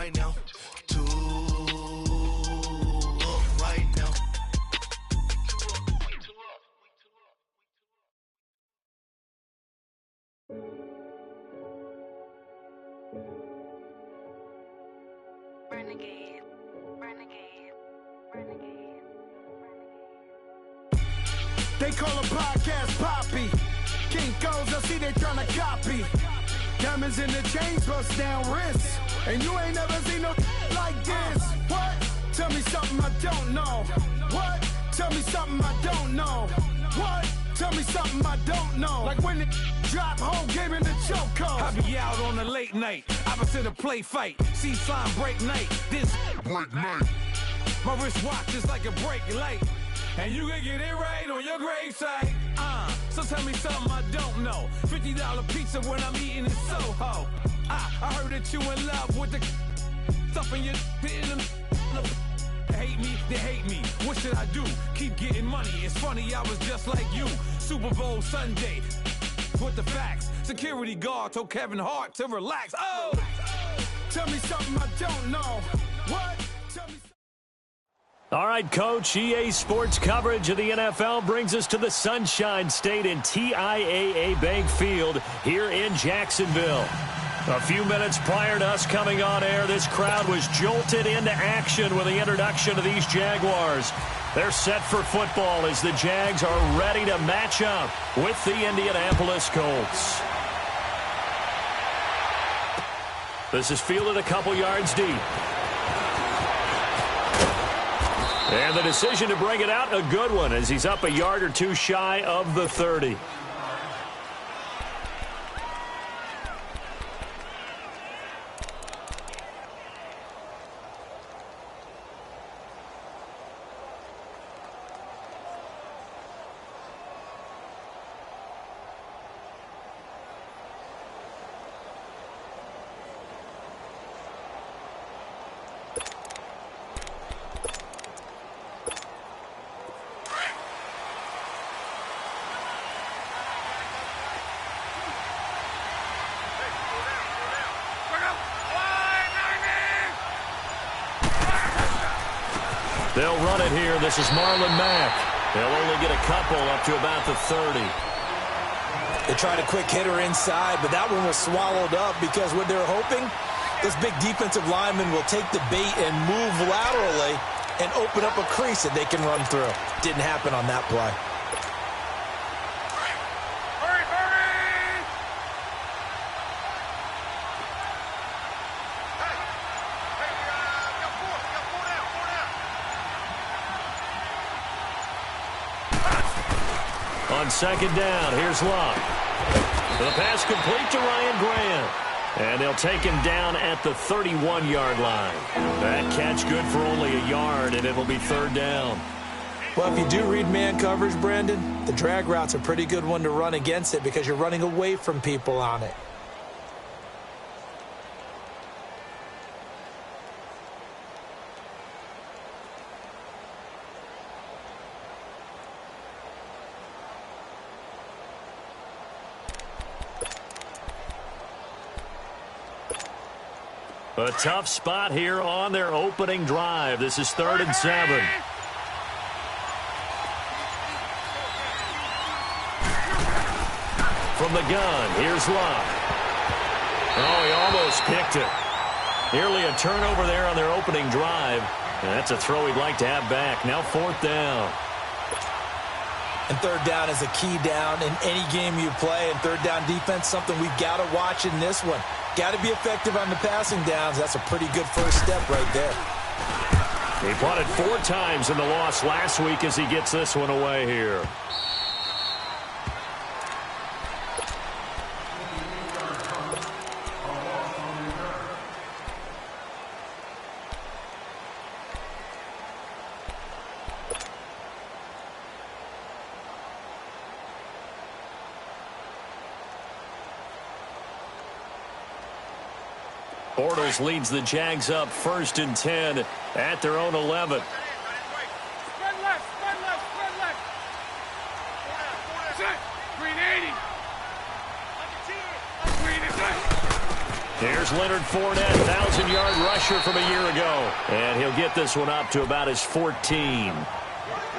right now. Too up right now. Renegade, renegade, renegade, renegade. They call a podcast Poppy. Kinkos, I see they tryna copy. Diamonds in the chains, bust down wrists. And you ain't never seen no like this. What? Tell me something I don't know. What? Tell me something I don't know. What? Tell me something I don't know. Like when it drop, whole game in the chokehold. I be out on a late night, opposite a play fight. See sign break night, this break night. My wristwatch is like a brake light. And you can get it right on your gravesite. So tell me something I don't know. $50 pizza when I'm eating in Soho. I heard that you in love with the stuff in your hitting them. They hate me, they hate me. What should I do? Keep getting money. It's funny, I was just like you. Super Bowl Sunday. With the facts. Security guard told Kevin Hart to relax. Oh! Tell me something I don't know. What? Tell me. All right, Coach, EA Sports coverage of the NFL brings us to the Sunshine State in TIAA Bank Field here in Jacksonville. A few minutes prior to us coming on air, this crowd was jolted into action with the introduction of these Jaguars. They're set for football as the Jags are ready to match up with the Indianapolis Colts. This is fielded a couple yards deep. And the decision to bring it out, a good one, as he's up a yard or two shy of the 30. They'll run it here. This is Marlon Mack. They'll only get a couple up to about the 30. They tried a quick hitter inside, but that one was swallowed up because what they're hoping, this big defensive lineman will take the bait and move laterally and open up a crease that they can run through. Didn't happen on that play. On second down, here's Locke. The pass complete to Ryan Grant. And they'll take him down at the 31-yard line. That catch good for only a yard, and it'll be third down. Well, if you do read man coverage, Brandon, the drag route's a pretty good one to run against it because you're running away from people on it. A tough spot here on their opening drive. This is 3rd and 7. From the gun, here's Locke. Oh, he almost picked it. Nearly a turnover there on their opening drive. And that's a throw he'd like to have back. Now 4th down. And 3rd down is a key down in any game you play. And 3rd down defense, something we've got to watch in this one. Got to be effective on the passing downs. That's a pretty good first step right there. He punted 4 times in the loss last week as he gets this one away here. Bortles leads the Jags up 1st and 10 at their own 11. Here's Leonard Fournette, 1,000-yard rusher from a year ago. And he'll get this one up to about his 14.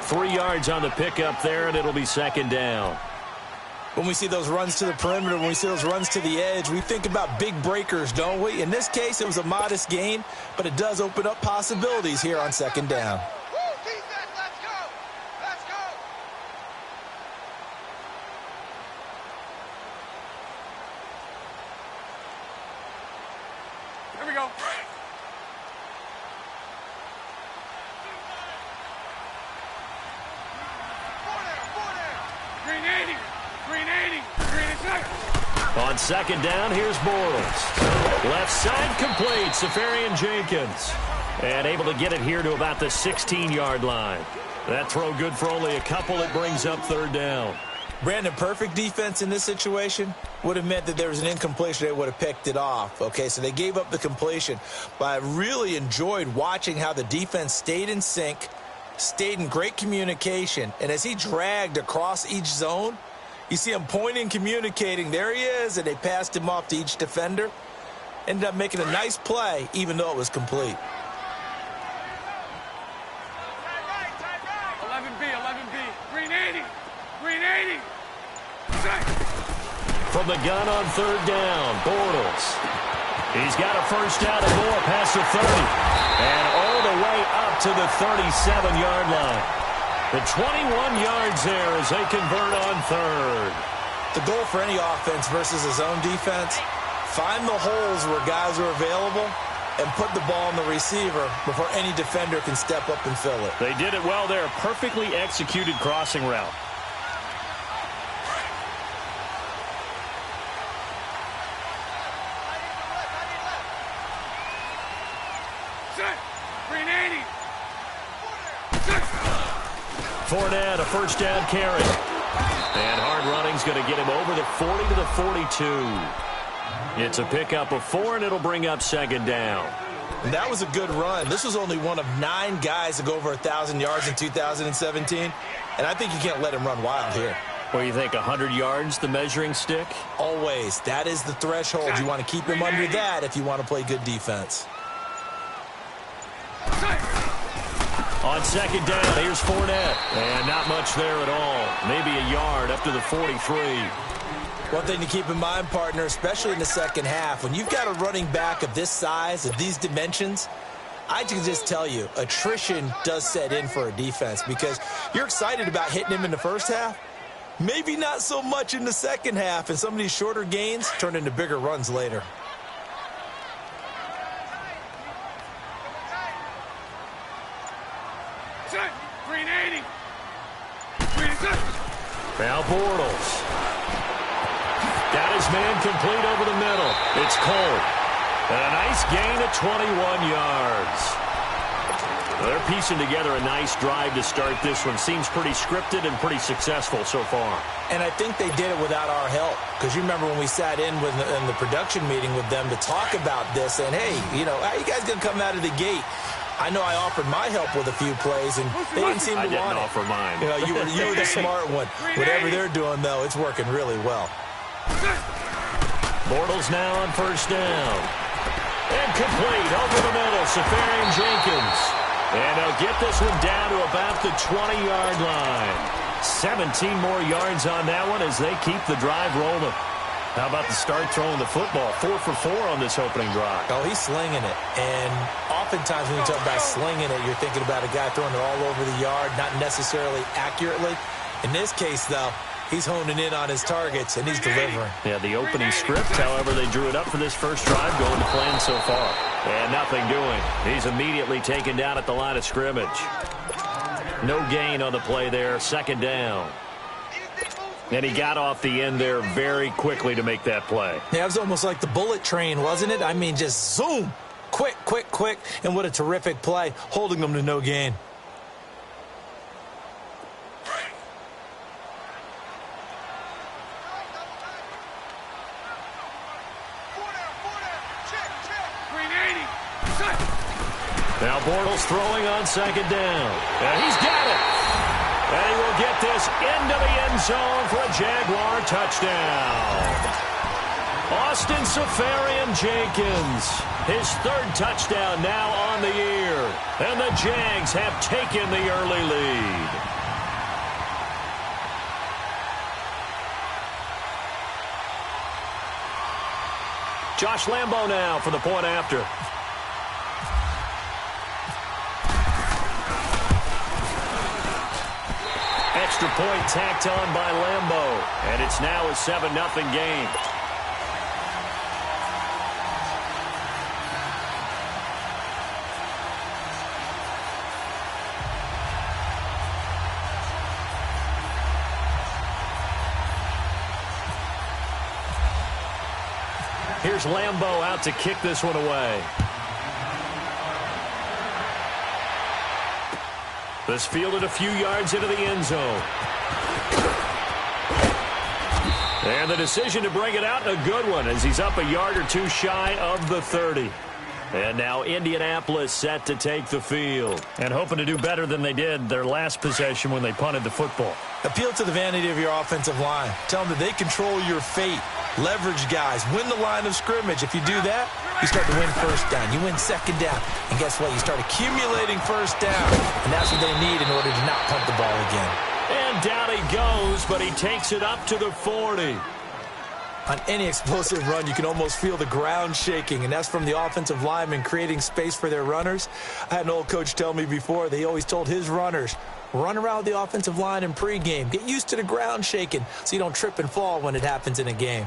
3 yards on the pickup there, and it'll be second down. When we see those runs to the perimeter, when we see those runs to the edge, we think about big breakers, don't we? In this case, it was a modest gain, but it does open up possibilities here on second down. Here we go. Green 80. Green 80. Green is second. On second down, here's Bortles. Left side complete, Safarian Jenkins. And able to get it here to about the 16-yard line. That throw good for only a couple. It brings up third down. Brandon, perfect defense in this situation would have meant that there was an incompletion. They would have picked it off. Okay, so they gave up the completion. But I really enjoyed watching how the defense stayed in sync, stayed in great communication. And as he dragged across each zone, you see him pointing, communicating. There he is, and they passed him off to each defender. Ended up making a nice play, even though it was complete. 11B. Green 80. Green 80. From the gun on third down, Bortles. He's got a first down and more past the 30. And all the way up to the 37-yard line. The 21 yards there as they convert on third. The goal for any offense versus a zone defense, find the holes where guys are available and put the ball on the receiver before any defender can step up and fill it. They did it well there. Perfectly executed crossing route. Green 80. Fournette, a first down carry. And hard running's going to get him over the 40 to the 42. It's a pickup of 4, and it'll bring up second down. And that was a good run. This was only one of 9 guys to go over 1,000 yards in 2017. And I think you can't let him run wild here. What do you think, 100 yards, the measuring stick? Always. That is the threshold. You want to keep him under that if you want to play good defense. On second down, here's Fournette. And not much there at all. Maybe a yard up to the 43. One thing to keep in mind, partner, especially in the second half, when you've got a running back of this size, of these dimensions, I can just tell you, attrition does set in for a defense because you're excited about hitting him in the first half. Maybe not so much in the second half, and some of these shorter gains turn into bigger runs later. Green 80. Green set. Now Bortles. Got his man complete over the middle. It's Cole. And a nice gain of 21 yards. They're piecing together a nice drive to start this one. Seems pretty scripted and pretty successful so far. And I think they did it without our help. Because you remember when we sat in the production meeting with them to talk about this. And, hey, you know, how you guys going to come out of the gate? I know I offered my help with a few plays, and they didn't seem to want it. I didn't offer mine. You know, you were the smart one. Whatever they're doing, though, it's working really well. Bortles now on first down. And complete over the middle, Safarian Jenkins. And they'll get this one down to about the 20-yard line. 17 more yards on that one as they keep the drive rolling. How about the start throwing the football? 4 for 4 on this opening drive. Oh, he's slinging it. And oftentimes when you talk about slinging it, you're thinking about a guy throwing it all over the yard, not necessarily accurately. In this case, though, he's honing in on his targets, and he's delivering. Yeah, the opening script, however, they drew it up for this first drive, going to plan so far. And nothing doing. He's immediately taken down at the line of scrimmage. No gain on the play there, second down. And he got off the end there very quickly to make that play. Yeah, it was almost like the bullet train, wasn't it? I mean, just zoom. Quick, quick, quick. And what a terrific play, holding them to no gain. Now Bortles throwing on second down. And he's got it. And he will get this into the end zone for a Jaguar touchdown. Austin Safarian-Jenkins, his third touchdown now on the year. And the Jags have taken the early lead. Josh Lambo now for the point after. Extra point tacked on by Lambo. And it's now a 7-0 game. Here's Lambo out to kick this one away. This fielded a few yards into the end zone. And the decision to bring it out, a good one, as he's up a yard or two shy of the 30. And now Indianapolis set to take the field. And hoping to do better than they did their last possession when they punted the football. Appeal to the vanity of your offensive line. Tell them that they control your fate. Leverage guys. Win the line of scrimmage. If you do that, you start to win first down. You win second down. And guess what? You start accumulating first down. And that's what they need in order to not punt the ball again. And down he goes, but he takes it up to the 40. On any explosive run, you can almost feel the ground shaking, and that's from the offensive linemen creating space for their runners. I had an old coach tell me before, they always told his runners, run around the offensive line in pregame. Get used to the ground shaking so you don't trip and fall when it happens in a game.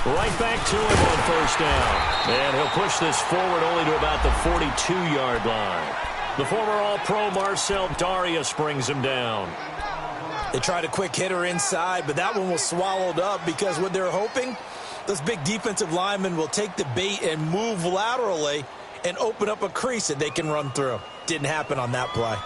Right back to him on first down. And he'll push this forward only to about the 42-yard line. The former All-Pro Marcel Darius brings him down. They tried a quick hitter inside, but that one was swallowed up because what they're hoping, those big defensive linemen will take the bait and move laterally and open up a crease that they can run through. Didn't happen on that play.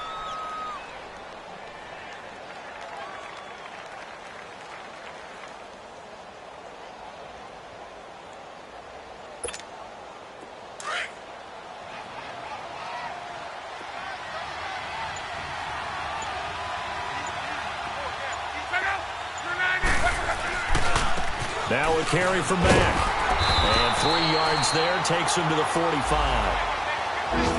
Now a carry from back. And 3 yards there takes him to the 45.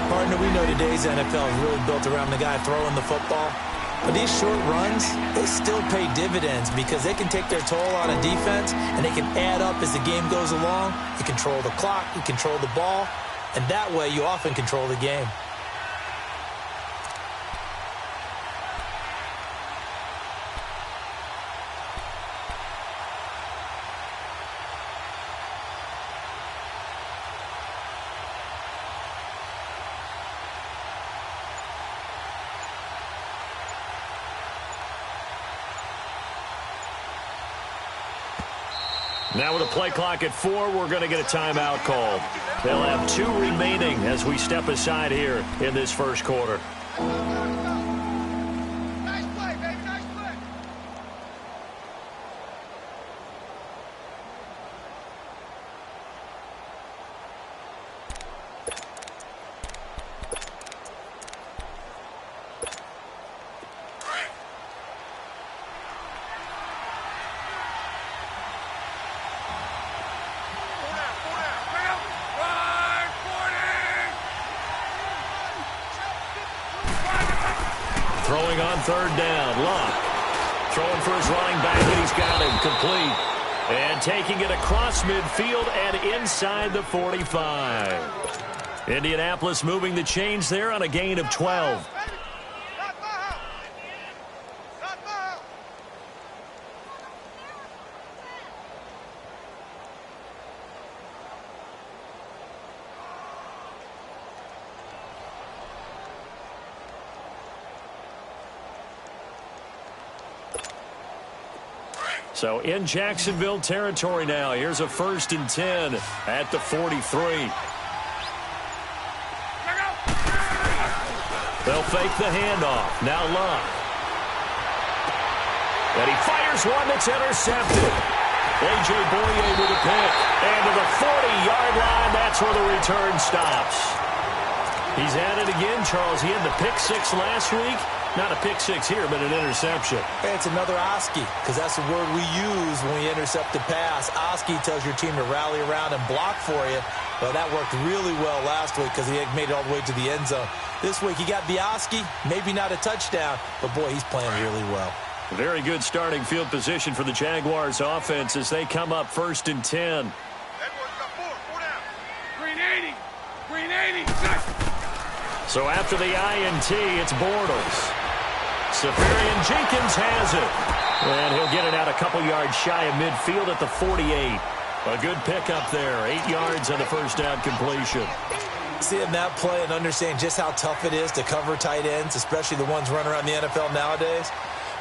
Partner, we know today's NFL is really built around the guy throwing the football. But these short runs, they still pay dividends because they can take their toll on a defense and they can add up as the game goes along. You control the clock, you control the ball, and that way you often control the game. Now with a play clock at 4, we're going to get a timeout called. They'll have 2 remaining as we step aside here in this first quarter. Nice play, baby, nice play. Throwing on third down, Luck. Throwing for his running back, and he's got him complete. And taking it across midfield and inside the 45. Indianapolis moving the chains there on a gain of 12. So in Jacksonville territory now. Here's a 1st and 10 at the 43. They'll fake the handoff. Now Luck. And he fires one that's intercepted. A.J. Boye with a pick. And to the 40-yard line, that's where the return stops. He's at it again, Charles. He had the pick six last week. Not a pick six here, but an interception. Hey, it's another Oski, because that's the word we use when we intercept the pass. Oski tells your team to rally around and block for you. Well, that worked really well last week because he had made it all the way to the end zone. This week, he got the Oski, maybe not a touchdown, but, boy, he's playing really well. Very good starting field position for the Jaguars offense as they come up 1st and 10. Green 80. Green 80. So after the INT, it's Bortles. Safarian Jenkins has it. And he'll get it out a couple yards shy of midfield at the 48. A good pickup there. 8 yards on the first down completion. Seeing that play and understanding just how tough it is to cover tight ends, especially the ones running around the NFL nowadays,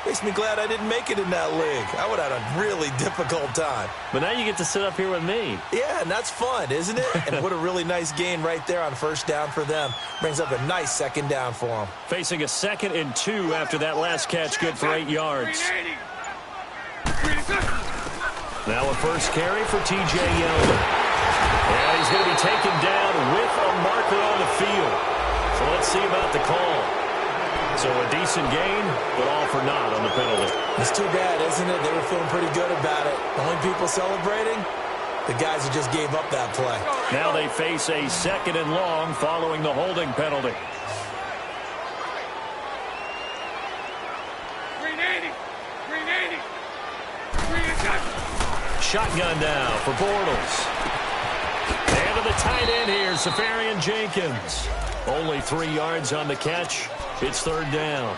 makes me glad I didn't make it in that league. I would have had a really difficult time. But now you get to sit up here with me. Yeah, and that's fun, isn't it? And what a really nice gain right there on first down for them. Brings up a nice second down for them. Facing a 2nd and 2 after that last catch, good for 8 yards. Now a first carry for T.J. Yeldon. And he's going to be taken down with a marker on the field. So let's see about the call. So a decent gain, but all for naught on the penalty. It's too bad, isn't it? They were feeling pretty good about it. The only people celebrating, the guys who just gave up that play. Now they face a 2nd and long following the holding penalty. Green 80. Green 80. Green Shotgun now for Bortles. And to the tight end here, Safarian Jenkins. Only 3 yards on the catch. It's 3rd down.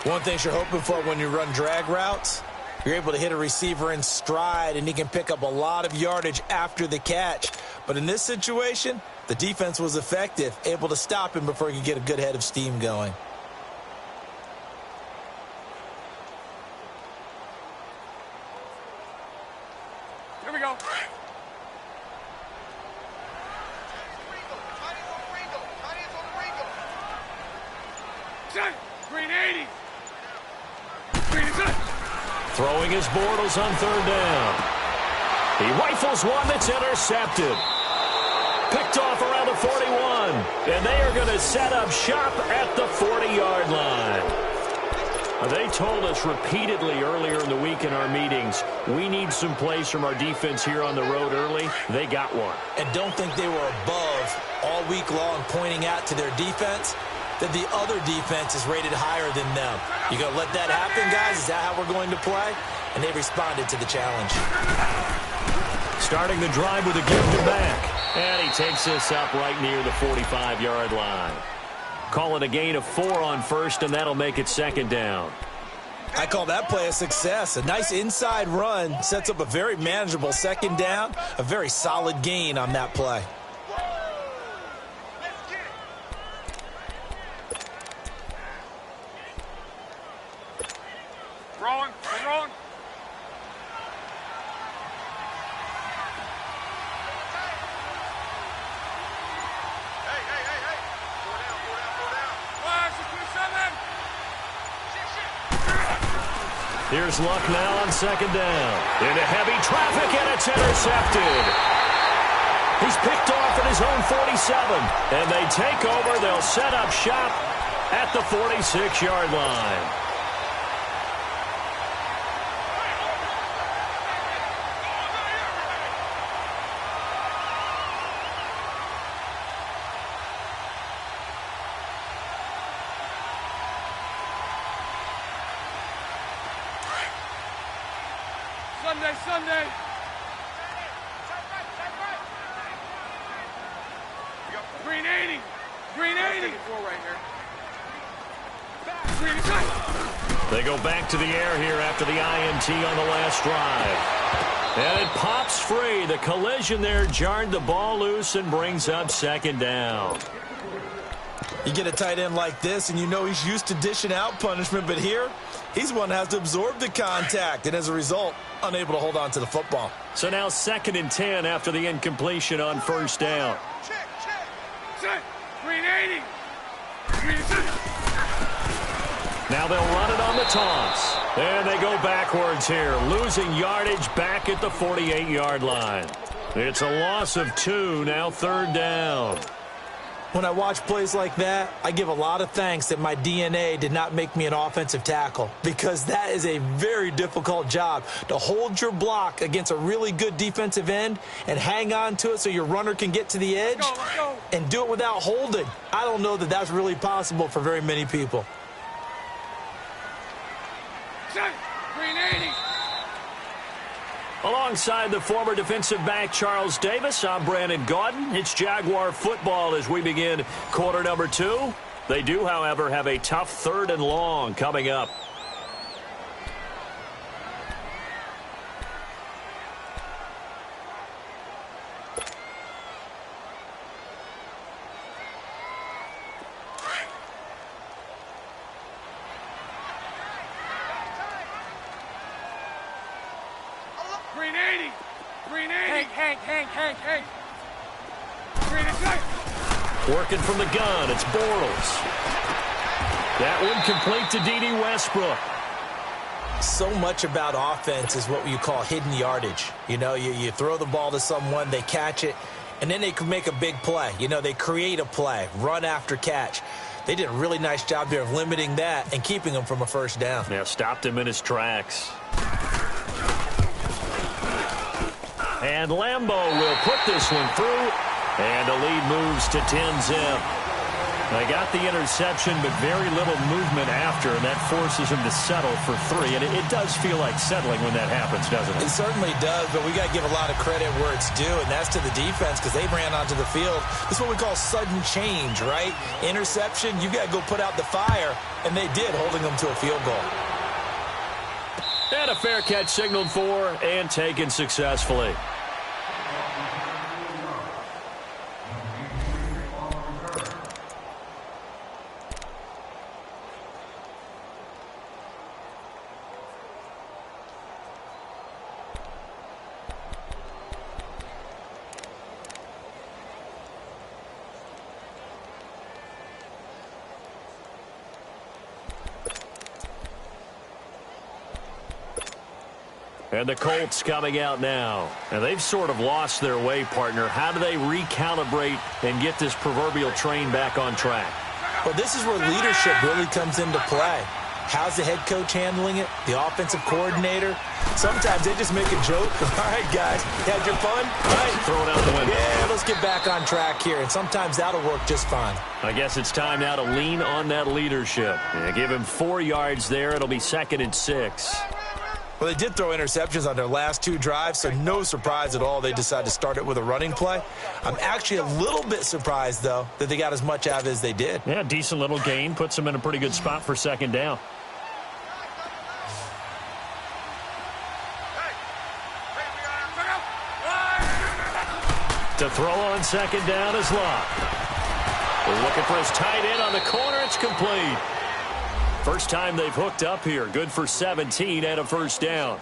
One thing you're hoping for when you run drag routes, you're able to hit a receiver in stride, and he can pick up a lot of yardage after the catch. But in this situation, the defense was effective, able to stop him before he could get a good head of steam going. Here we go. Green 80. Green is Throwing his Bortles on 3rd down. He rifles one that's intercepted. Picked off around the 41. And they are going to set up shop at the 40-yard line. They told us repeatedly earlier in the week in our meetings, we need some plays from our defense here on the road early. They got one. And don't think they were above all week long pointing out to their defense that the other defense is rated higher than them. You going to let that happen, guys? Is that how we're going to play? And they responded to the challenge. Starting the drive with a give to back. And he takes this up right near the 45-yard line. Call it a gain of 4 on first, and that'll make it 2nd down. I call that play a success. A nice inside run sets up a very manageable 2nd down. A very solid gain on that play. rolling. We're rolling. Here's Luck now on 2nd down. Into heavy traffic, and it's intercepted. He's picked off at his own 47. And they take over. They'll set up shop at the 46-yard line. Sunday. Green 80. Green 80. Right here. Green is They go back to the air here after the INT on the last drive. And it pops free. The collision there jarred the ball loose and brings up 2nd down. You get a tight end like this, and you know he's used to dishing out punishment, but here, he's one that has to absorb the contact, and as a result, unable to hold on to the football. So now 2nd and 10 after the incompletion on 1st down. Check. Green 80. Green 80. Now they'll run it on the toss. And they go backwards here, losing yardage back at the 48-yard line. It's a loss of 2, now 3rd down. When I watch plays like that, I give a lot of thanks that my DNA did not make me an offensive tackle, because that is a very difficult job to hold your block against a really good defensive end and hang on to it so your runner can get to the edge and do it without holding. I don't know that that's really possible for very many people. Green 80. Alongside the former defensive back Charles Davis, I'm Brandon Gaudin. It's Jaguar football as we begin quarter number 2. They do, however, have a tough 3rd and long coming up. Green 80. Green 80. Hank. Green 80. Working from the gun, it's Bortles. That one complete to D.D. Westbrook. So much about offense is what you call hidden yardage. You know, you throw the ball to someone, they catch it, and then they can make a big play. You know, they create a play, run after catch. They did a really nice job there of limiting that and keeping him from a 1st down. Yeah, stopped him in his tracks. And Lambeau will put this one through, and the lead moves to 10-zip. They got the interception, but very little movement after, and that forces him to settle for 3. And it does feel like settling when that happens, doesn't it? It certainly does, but we got to give a lot of credit where it's due, and that's to the defense, because they ran onto the field. This is what we call sudden change, right? Interception, you got to go put out the fire, and they did, holding them to a field goal. And a fair catch signaled for and taken successfully. And the Colts coming out now. And they've sort of lost their way, partner. How do they recalibrate and get this proverbial train back on track? Well, this is where leadership really comes into play. How's the head coach handling it? The offensive coordinator? Sometimes they just make a joke. All right, guys, had your fun? All right. Throw it out the window. Yeah, let's get back on track here. And sometimes that'll work just fine. I guess it's time now to lean on that leadership. Yeah, give him 4 yards there. It'll be 2nd and 6. Well, they did throw interceptions on their last 2 drives, so no surprise at all they decided to start it with a running play. I'm actually a little bit surprised, though, that they got as much out of it as they did. Yeah, decent little gain. Puts them in a pretty good spot for 2nd down. To throw on 2nd down is Locke. We're looking for his tight end on the corner. It's complete. First time they've hooked up here. Good for 17 and a 1st down.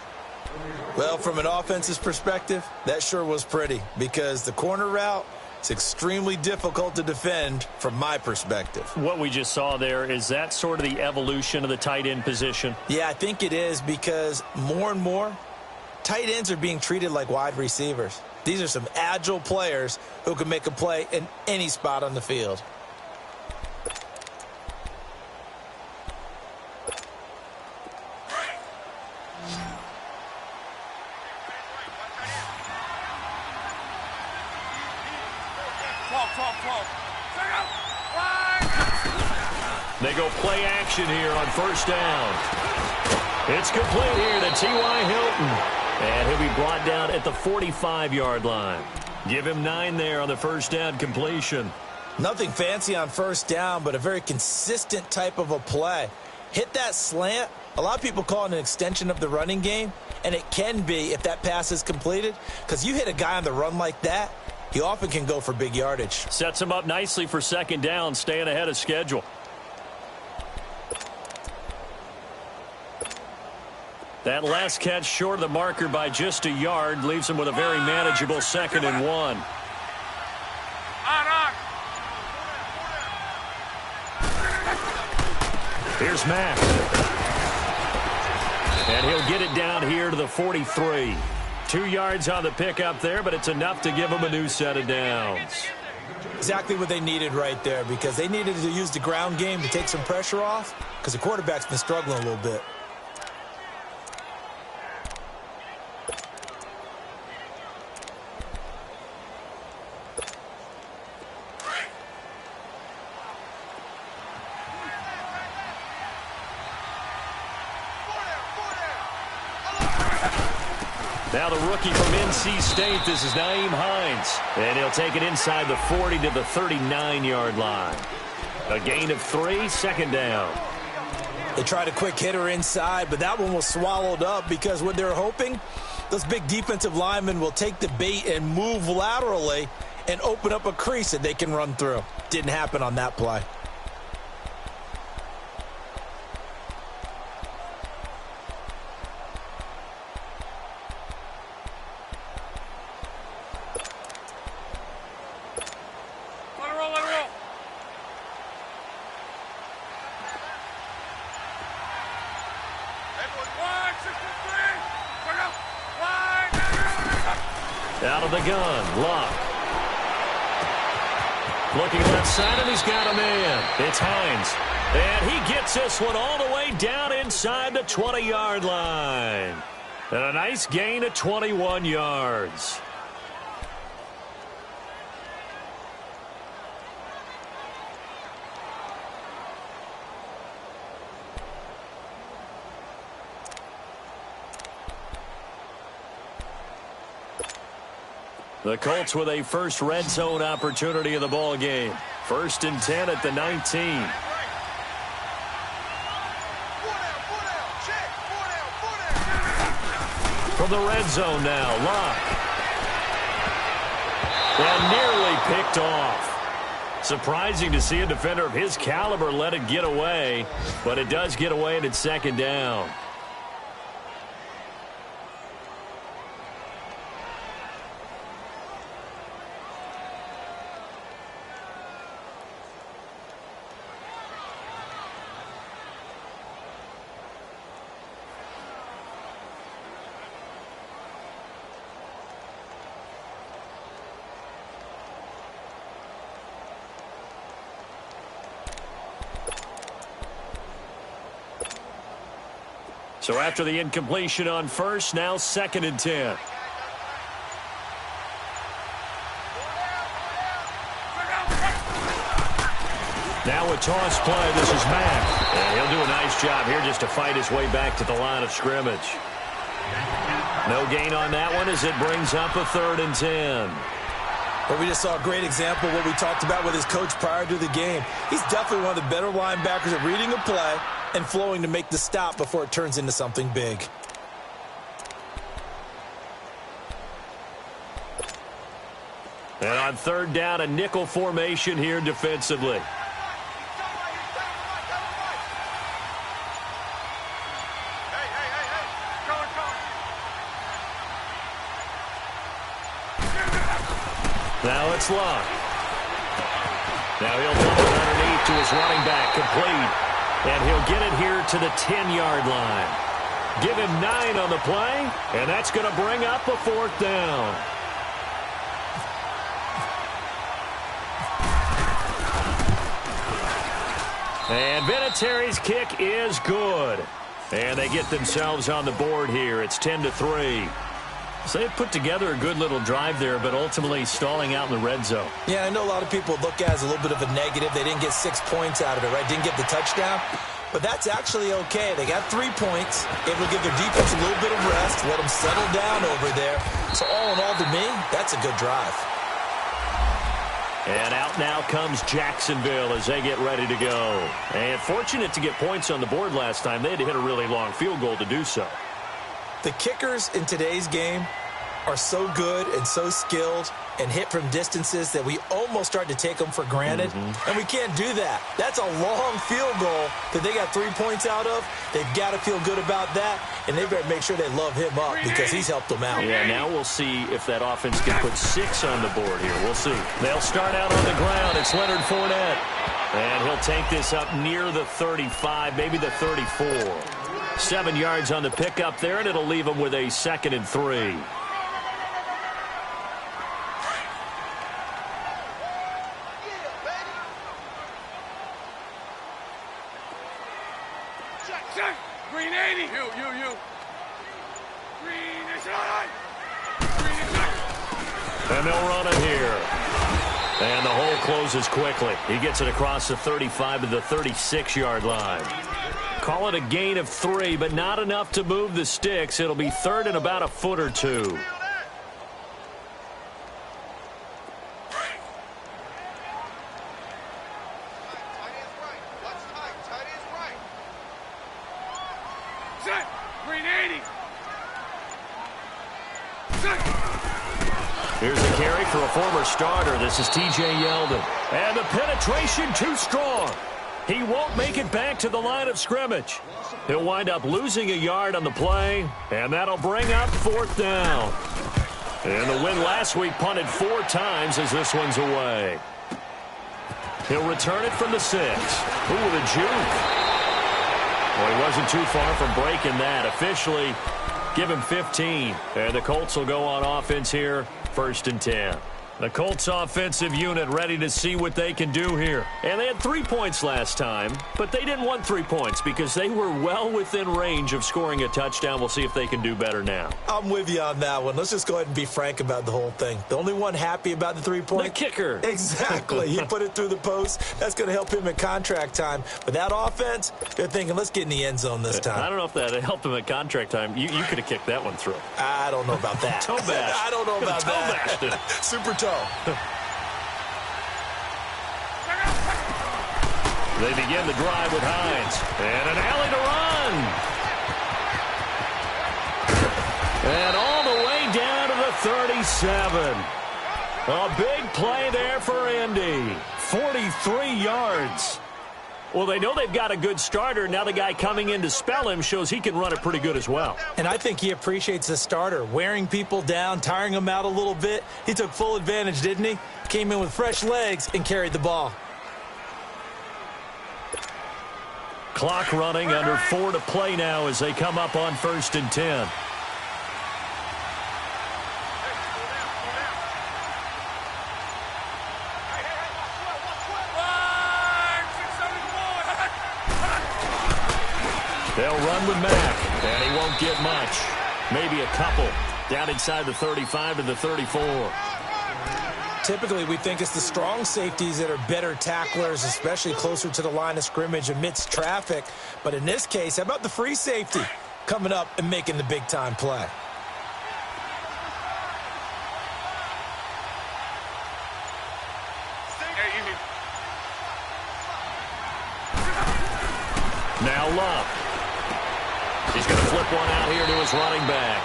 Well, from an offense's perspective, that sure was pretty, because the corner route is extremely difficult to defend from my perspective. What we just saw there, is that sort of the evolution of the tight end position? Yeah, I think it is, because more and more, tight ends are being treated like wide receivers. These are some agile players who can make a play in any spot on the field. They go play action here on 1st down. It's complete here to T.Y. Hilton. And he'll be brought down at the 45-yard line. Give him 9 there on the 1st down completion. Nothing fancy on 1st down, but a very consistent type of a play. Hit that slant. A lot of people call it an extension of the running game, and it can be if that pass is completed, because you hit a guy on the run like that, he often can go for big yardage. Sets him up nicely for 2nd down, staying ahead of schedule. That last catch short of the marker by just a yard leaves him with a very manageable 2nd and 1. Here's Mack. And he'll get it down here to the 43. 2 yards on the pickup there, but it's enough to give them a new set of downs. Exactly what they needed right there, because they needed to use the ground game to take some pressure off, because the quarterback's been struggling a little bit. Now the rookie from NC State, this is Nyheim Hines. And he'll take it inside the 40 to the 39-yard line. A gain of 3, second down. They tried a quick hitter inside, but that one was swallowed up because what they're hoping, those big defensive linemen will take the bait and move laterally and open up a crease that they can run through. Didn't happen on that play. Out of the gun, Luck. Looking left side, and he's got a man. It's Hines. And he gets this one all the way down inside the 20-yard line. And a nice gain of 21 yards. The Colts with a first red zone opportunity of the ball game. 1st and 10 at the 19. From the red zone now, Luck. And nearly picked off. Surprising to see a defender of his caliber let it get away, but it does get away and it's second down. So after the incompletion on first, now 2nd and 10. Now a toss play. This is Mack. And he'll do a nice job here just to fight his way back to the line of scrimmage. No gain on that one as it brings up a 3rd and 10. But we just saw a great example of what we talked about with his coach prior to the game. He's definitely one of the better linebackers at reading a play and flowing to make the stop before it turns into something big. And on 3rd down, a nickel formation here defensively. Now it's Luck. Now he'll dump it underneath to his running back, complete. And he'll get it here to the 10-yard line. Give him 9 on the play, and that's going to bring up a 4th down. And Vinatieri's kick is good. And they get themselves on the board here. It's 10-3. So they put together a good little drive there, but ultimately stalling out in the red zone. Yeah, I know a lot of people look at it as a little bit of a negative. They didn't get 6 points out of it, right? Didn't get the touchdown. But that's actually okay. They got 3 points. Able to give their defense a little bit of rest, let them settle down over there. So all in all, to me, that's a good drive. And out now comes Jacksonville as they get ready to go. And fortunate to get points on the board last time. They had to hit a really long field goal to do so. The kickers in today's game are so good and so skilled and hit from distances that we almost start to take them for granted. And we can't do that. That's a long field goal that they got 3 points out of. They've got to feel good about that, and they better make sure they love him up because he's helped them out. Yeah, now we'll see if that offense can put 6 on the board here. We'll see. They'll start out on the ground. It's Leonard Fournette. And he'll take this up near the 35, maybe the 34. 7 yards on the pickup there, and it'll leave them with a 2nd and 3. Green 80. You. Green is on. Green is on. And they'll run it here. And the hole closes quickly. He gets it across the 35 to the 36-yard line. Call it a gain of 3, but not enough to move the sticks. It'll be 3rd and about a foot or 2. Green 80. Here's a carry for a former starter. This is T.J. Yeldon. And the penetration too strong. He won't make it back to the line of scrimmage. He'll wind up losing a yard on the play, and that'll bring up 4th down. And the win last week punted 4 times as this one's away. He'll return it from the 6. Ooh, with a juke. Well, he wasn't too far from breaking that. Officially, give him 15. And the Colts will go on offense here, 1st and 10. The Colts offensive unit ready to see what they can do here. And they had 3 points last time, but they didn't want 3 points because they were well within range of scoring a touchdown. We'll see if they can do better now. I'm with you on that one. Let's just go ahead and be frank about the whole thing. The only one happy about the 3-point? The kicker. Exactly. He put it through the post. That's going to help him in contract time. But that offense, they're thinking, let's get in the end zone this time. I don't know if that helped him at contract time. You could have kicked that one through. I don't know about that. Toe bash. I don't know about that. Toe bashed it. Super toe. They begin the drive with Hines. And an alley to run. And all the way down to the 37. A big play there for Indy. 43 yards. Well, they know they've got a good starter. Now the guy coming in to spell him shows he can run it pretty good as well. And I think he appreciates the starter, wearing people down, tiring them out a little bit. He took full advantage, didn't he? Came in with fresh legs and carried the ball. Clock running, under 4 to play now as they come up on 1st and 10. They'll run with Mack, and he won't get much. Maybe a couple. Down inside the 35 to the 34. Typically, we think it's the strong safeties that are better tacklers, especially closer to the line of scrimmage amidst traffic. But in this case, how about the free safety coming up and making the big-time play? Now Love. He's going to flip one out here to his running back.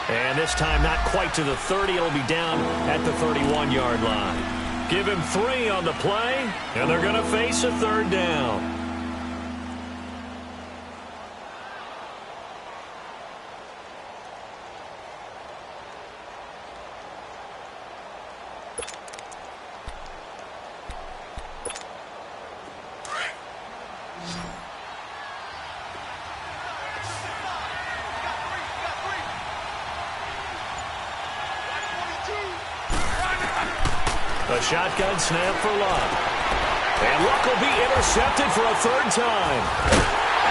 And this time not quite to the 30. It'll be down at the 31-yard line. Give him 3 on the play, and they're going to face a 3rd down. A shotgun snap for Luck. And Luck will be intercepted for a 3rd time.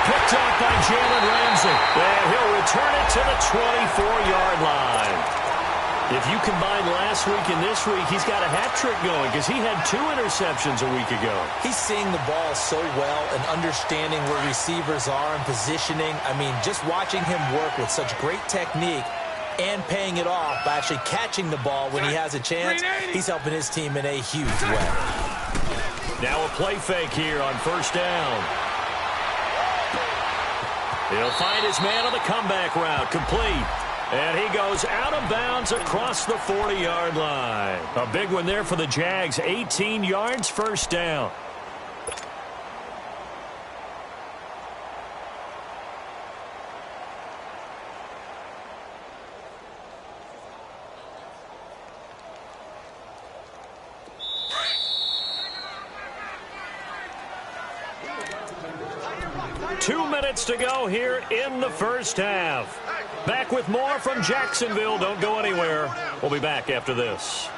Picked up by Jalen Ramsey. And he'll return it to the 24-yard line. If you combine last week and this week, he's got a hat trick going because he had 2 interceptions a week ago. He's seeing the ball so well and understanding where receivers are and positioning. I mean, just watching him work with such great technique and paying it off by actually catching the ball when he has a chance, he's helping his team in a huge way. Now a play fake here on 1st down. He'll find his man on the comeback route, complete. And he goes out of bounds across the 40-yard line. A big one there for the Jags, 18 yards, 1st down. 2 minutes to go here in the first half. Back with more from Jacksonville. Don't go anywhere. We'll be back after this.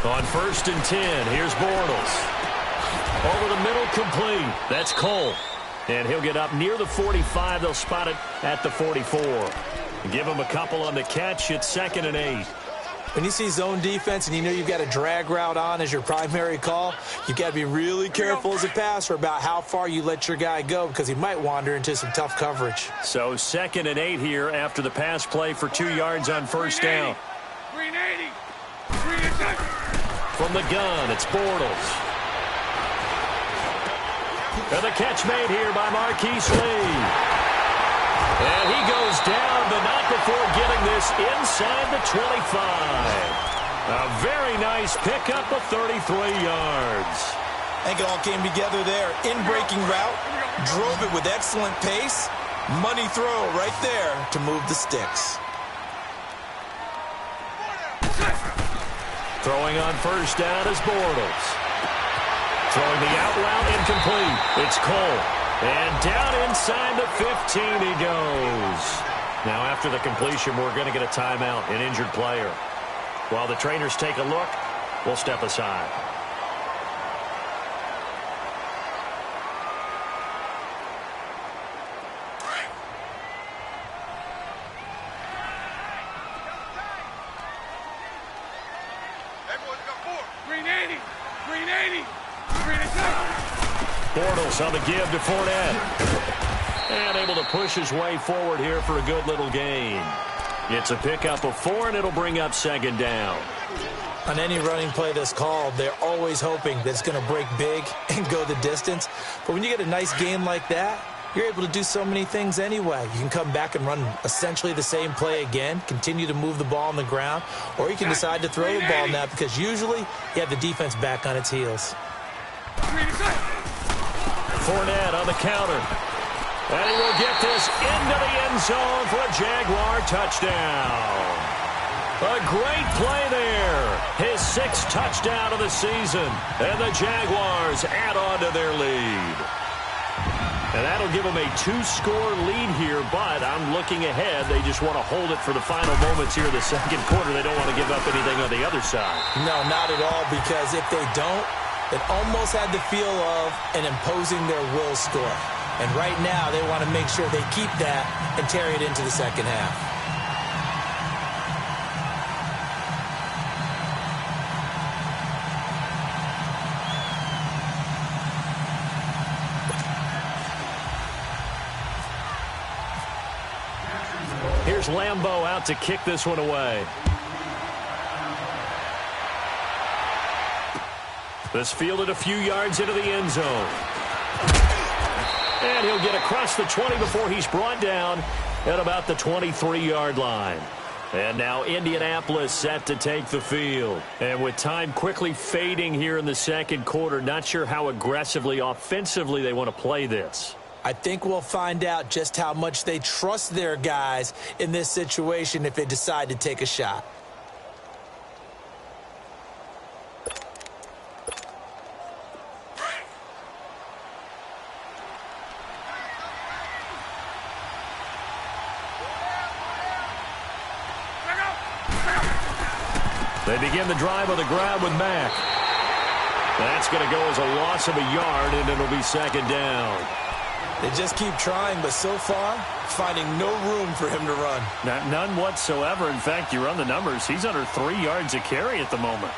On 1st and 10, here's Bortles. Over the middle, complete. That's Cole. And he'll get up near the 45. They'll spot it at the 44. Give him a couple on the catch. It's 2nd and 8. When you see zone defense and you know you've got a drag route on as your primary call, you've got to be really careful as a passer about how far you let your guy go because he might wander into some tough coverage. So 2nd and 8 here after the pass play for 2 yards on first down. From the gun, it's Bortles. And the catch made here by Marquise Lee. And he goes down, but not before getting this inside the 25. A very nice pickup of 33 yards. I think it all came together there. In-breaking route, drove it with excellent pace. Money throw right there to move the sticks. Throwing on first down is Bortles. Throwing the out route incomplete. It's Cole. And down inside the 15 he goes. Now after the completion, we're going to get a timeout, an injured player. While the trainers take a look, we'll step aside. Bortles on the give to Fournette. And able to push his way forward here for a good little gain. It's a pickup of 4, and it'll bring up 2nd down. On any running play that's called, they're always hoping that it's going to break big and go the distance. But when you get a nice gain like that, you're able to do so many things anyway. You can come back and run essentially the same play again, continue to move the ball on the ground, or you can decide to throw the ball now because usually you have the defense back on its heels. Fournette on the counter. And he will get this into the end zone for a Jaguar touchdown. A great play there. His 6th touchdown of the season. And the Jaguars add on to their lead. And that'll give them a 2-score lead here, but I'm looking ahead. They just want to hold it for the final moments here in the 2nd quarter. They don't want to give up anything on the other side. No, not at all, because if they don't, it almost had the feel of an imposing their will score. And right now, they want to make sure they keep that and carry it into the 2nd half. Here's Lambeau out to kick this one away. This fielded a few yards into the end zone. And he'll get across the 20 before he's brought down at about the 23-yard line. And now Indianapolis set to take the field. And with time quickly fading here in the 2nd quarter, not sure how aggressively, offensively they want to play this. I think we'll find out just how much they trust their guys in this situation if they decide to take a shot. They begin the drive on the ground with Mack. That's going to go as a loss of a yard, and it'll be 2nd down. They just keep trying, but so far, finding no room for him to run. None whatsoever. In fact, you run the numbers. He's under 3 yards a carry at the moment.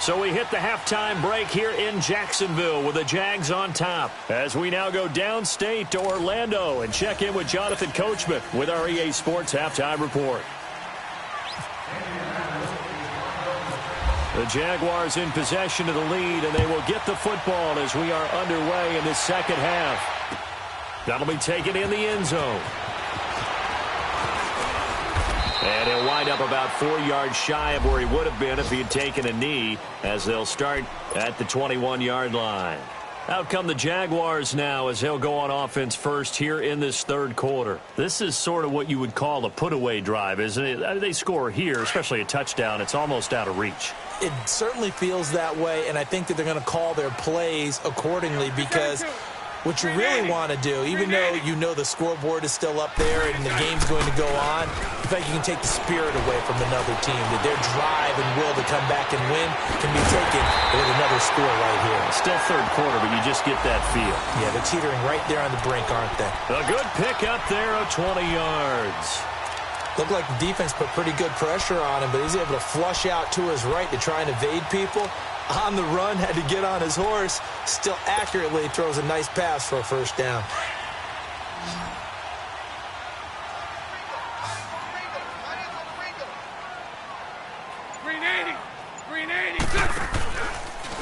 So we hit the halftime break here in Jacksonville with the Jags on top. As we now go downstate to Orlando and check in with Jonathan Coachman with our EA Sports Halftime Report. The Jaguars in possession of the lead, and they will get the football as we are underway in this second half. That'll be taken in the end zone. And he'll wind up about 4 yards shy of where he would have been if he had taken a knee, as they'll start at the 21-yard line. Out come the Jaguars now as they'll go on offense first here in this third quarter. This is sort of what you would call a put-away drive, isn't it? They score here, especially a touchdown. It's almost out of reach. It certainly feels that way, and I think that they're going to call their plays accordingly, because what you really want to do, even though you know the scoreboard is still up there and the game's going to go on, in fact, you can take the spirit away from another team. That their drive and will to come back and win can be taken with another score right here. Still third quarter, but you just get that feel. Yeah, they're teetering right there on the brink, aren't they? A good pick up there of 20 yards. Looked like the defense put pretty good pressure on him, but he's able to flush out to his right to try and evade people. On the run, had to get on his horse. Still accurately throws a nice pass for a first down.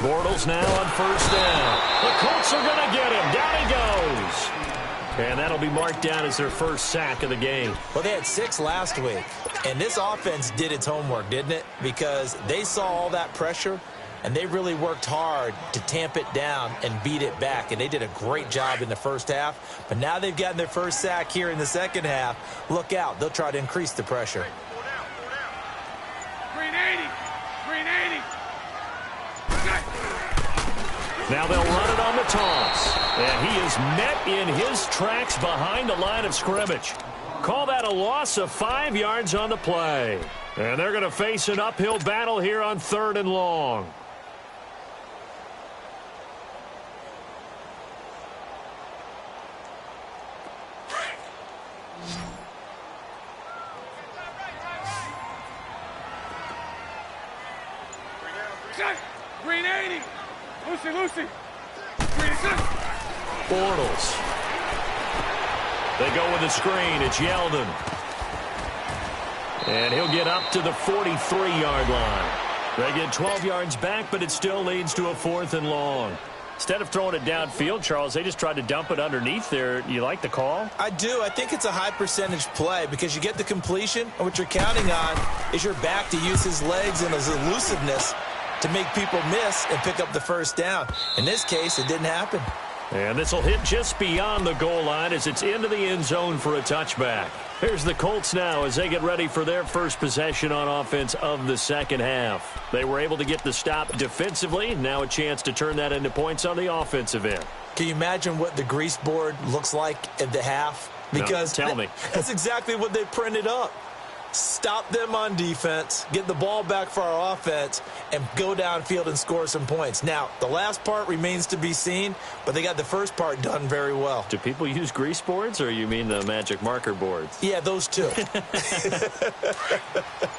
Bortles now on first down. The Colts are going to get him. Down he goes. And that'll be marked down as their first sack of the game. Well, they had 6 last week, and this offense did its homework, didn't it? Because they saw all that pressure, and they really worked hard to tamp it down and beat it back. And they did a great job in the first half. But now they've gotten their first sack here in the second half. Look out. They'll try to increase the pressure. Now they'll run it on the toss. And he is met in his tracks behind the line of scrimmage. Call that a loss of 5 yards on the play. And they're going to face an uphill battle here on 3rd and long. Green 80. Lucy. Bortles. They go with the screen. It's Yeldon. And he'll get up to the 43-yard line. They get 12 yards back, but it still leads to a 4th and long. Instead of throwing it downfield, Charles, they just tried to dump it underneath there. You like the call? I do. I think it's a high-percentage play because you get the completion, and what you're counting on is your back to use his legs and his elusiveness to make people miss and pick up the first down. In this case, it didn't happen. And this will hit just beyond the goal line as it's into the end zone for a touchback. Here's the Colts now as they get ready for their first possession on offense of the second half. They were able to get the stop defensively. Now a chance to turn that into points on the offensive end. Can you imagine what the grease board looks like at the half? Because no, tell me. That's exactly what they printed up. Stop them on defense, get the ball back for our offense, and go downfield and score some points. Now, the last part remains to be seen, but they got the first part done very well. Do people use grease boards, or you mean the magic marker boards? Yeah, those two.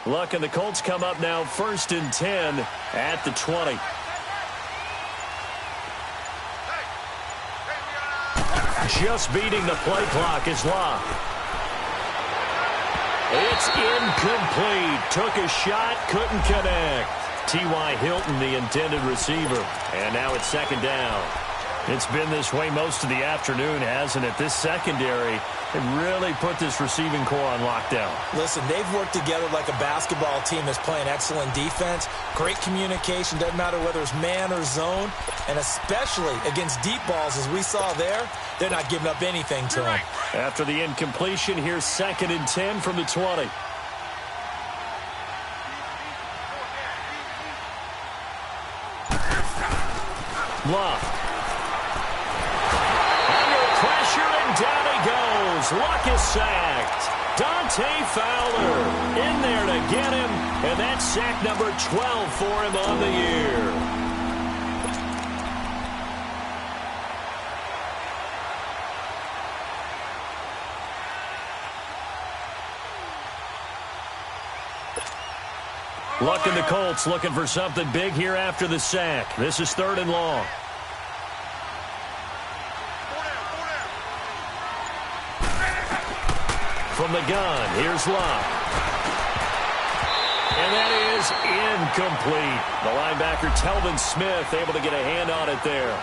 Luck and the Colts come up now 1st and 10 at the 20. Just beating the play clock is Luck. It's incomplete. Took a shot, couldn't connect. T.Y. Hilton, the intended receiver. And now it's 2nd down. It's been this way most of the afternoon, hasn't it? This secondary have really put this receiving core on lockdown. Listen, they've worked together like a basketball team that's playing excellent defense. Great communication. Doesn't matter whether it's man or zone. And especially against deep balls, as we saw there, they're not giving up anything to them. After the incompletion, here's 2nd and 10 from the 20. Luck. Under pressure, and down he goes. Luck is sacked. Dante Fowler in there to get him, and that's sack number 12 for him on the year. Luck and the Colts looking for something big here after the sack. This is 3rd and long. From the gun, here's Luck. And that is incomplete. The linebacker, Telvin Smith, able to get a hand on it there.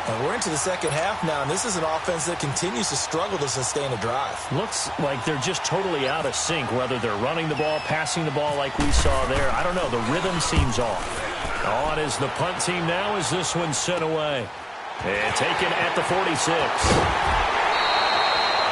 And we're into the second half now, and this is an offense that continues to struggle to sustain a drive. Looks like they're just totally out of sync, whether they're running the ball, passing the ball like we saw there. I don't know. The rhythm seems off. On is the punt team now as this one's sent away. And taken at the 46.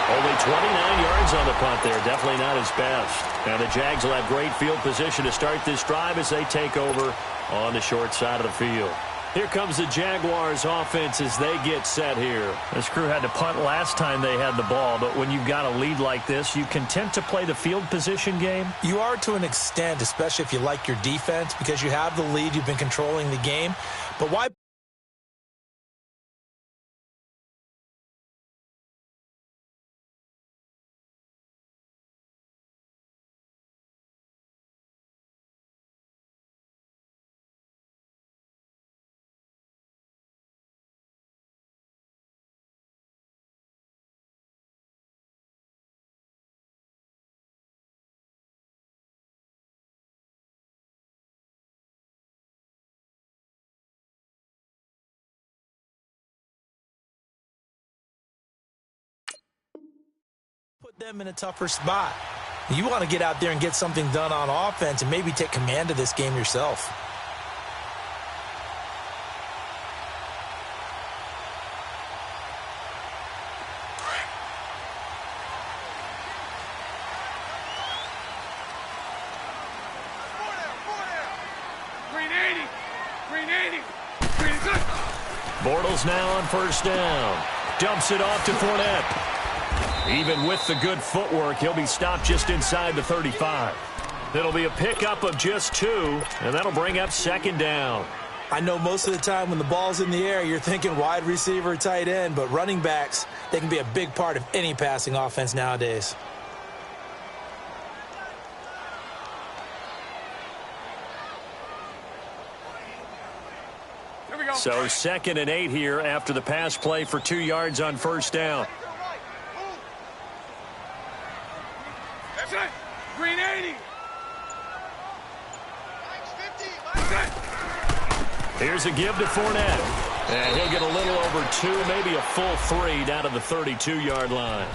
Only 29 yards on the punt there. Definitely not his best. Now the Jags will have great field position to start this drive as they take over on the short side of the field. Here comes the Jaguars offense as they get set here. This crew had to punt last time they had the ball, but when you've got a lead like this, you content to play the field position game? You are to an extent, especially if you like your defense, because you have the lead, you've been controlling the game. But why? Put them in a tougher spot. You want to get out there and get something done on offense and maybe take command of this game yourself. Bortles now on first down. Dumps it off to Fournette. Even with the good footwork, he'll be stopped just inside the 35. It'll be a pickup of just 2, and that'll bring up second down. I know most of the time when the ball's in the air, you're thinking wide receiver, tight end, but running backs, they can be a big part of any passing offense nowadays. So 2nd and 8 here after the pass play for 2 yards on first down. That's it. Green 80. Here's a give to Fournette. And he'll get a little over 2, maybe a full 3 down to the 32-yard line.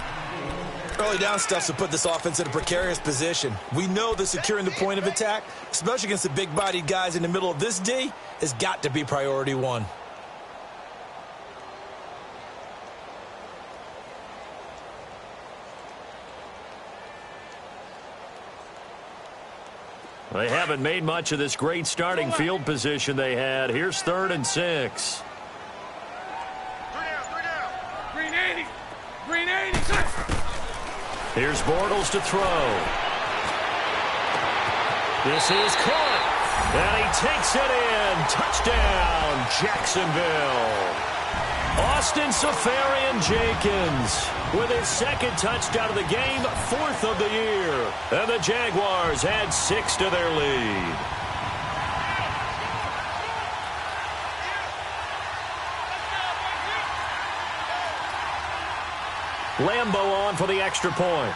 Early down stuff to put this offense in a precarious position. We know that securing the point of attack, especially against the big-bodied guys in the middle of this D, has got to be priority 1. They haven't made much of this great starting field position they had. Here's 3rd and 6. Green 80. Green 80. Here's Bortles to throw. This is caught. And he takes it in. Touchdown, Jacksonville. Austin Seferian-Jenkins with his 2nd touchdown of the game, 4th of the year. And the Jaguars add 6 to their lead. Lambeau on for the extra point.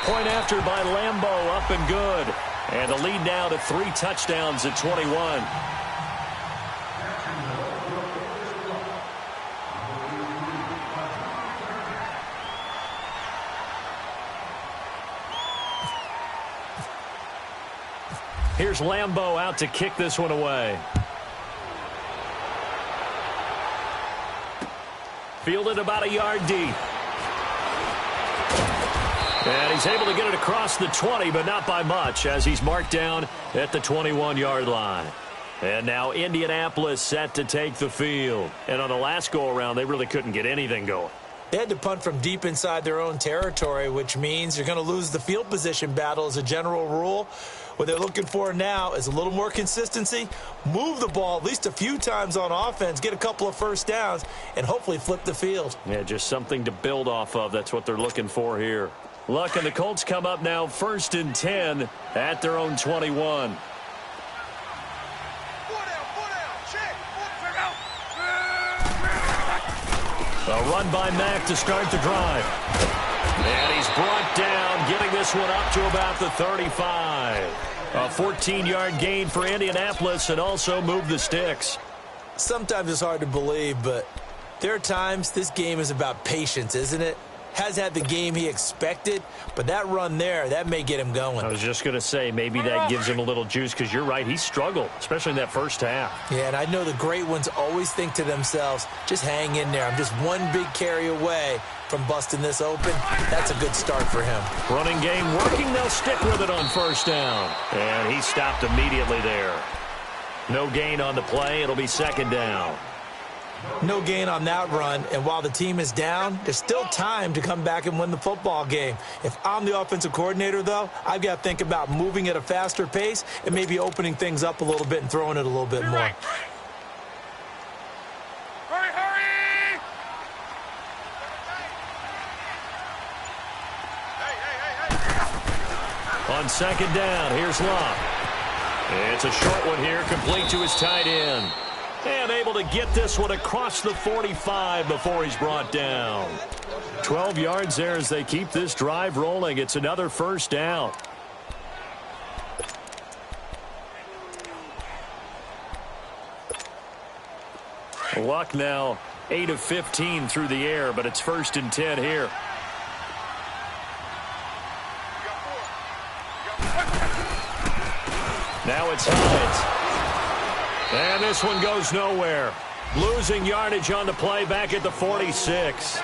Point after by Lambeau, up and good. And the lead now to 3 touchdowns at 21. Here's Lambeau out to kick this one away. Fielded about a yard deep. And he's able to get it across the 20, but not by much, as he's marked down at the 21-yard line. And now Indianapolis set to take the field. And on the last go-around, they really couldn't get anything going. They had to punt from deep inside their own territory, which means you're going to lose the field position battle as a general rule. What they're looking for now is a little more consistency, move the ball at least a few times on offense, get a couple of first downs, and hopefully flip the field. Yeah, just something to build off of. That's what they're looking for here. Luck and the Colts come up now 1st and 10 at their own 21. A run by Mack to start the drive. And he's brought down, getting this one up to about the 35. A 14-yard gain for Indianapolis and also moved the sticks. Sometimes it's hard to believe, but there are times this game is about patience, isn't it? Has had the game he expected, but that run there, that may get him going. I was just going to say, maybe that gives him a little juice, because you're right, he struggled, especially in that first half. Yeah, and I know the great ones always think to themselves, just hang in there. I'm just one big carry away from busting this open. That's a good start for him. Running game working, they'll stick with it on first down. And he stopped immediately there. No gain on the play, it'll be second down. No gain on that run, and while the team is down, there's still time to come back and win the football game. If I'm the offensive coordinator, though, I've got to think about moving at a faster pace and maybe opening things up a little bit and throwing it a little bit more. Hurry! On second down, here's Locke. It's a short one here, complete to his tight end. And able to get this one across the 45 before he's brought down. 12 yards there as they keep this drive rolling. It's another first down. Luck now 8 of 15 through the air, but it's 1st and 10 here. Now it's Hines. And this one goes nowhere. Losing yardage on the play back at the 46.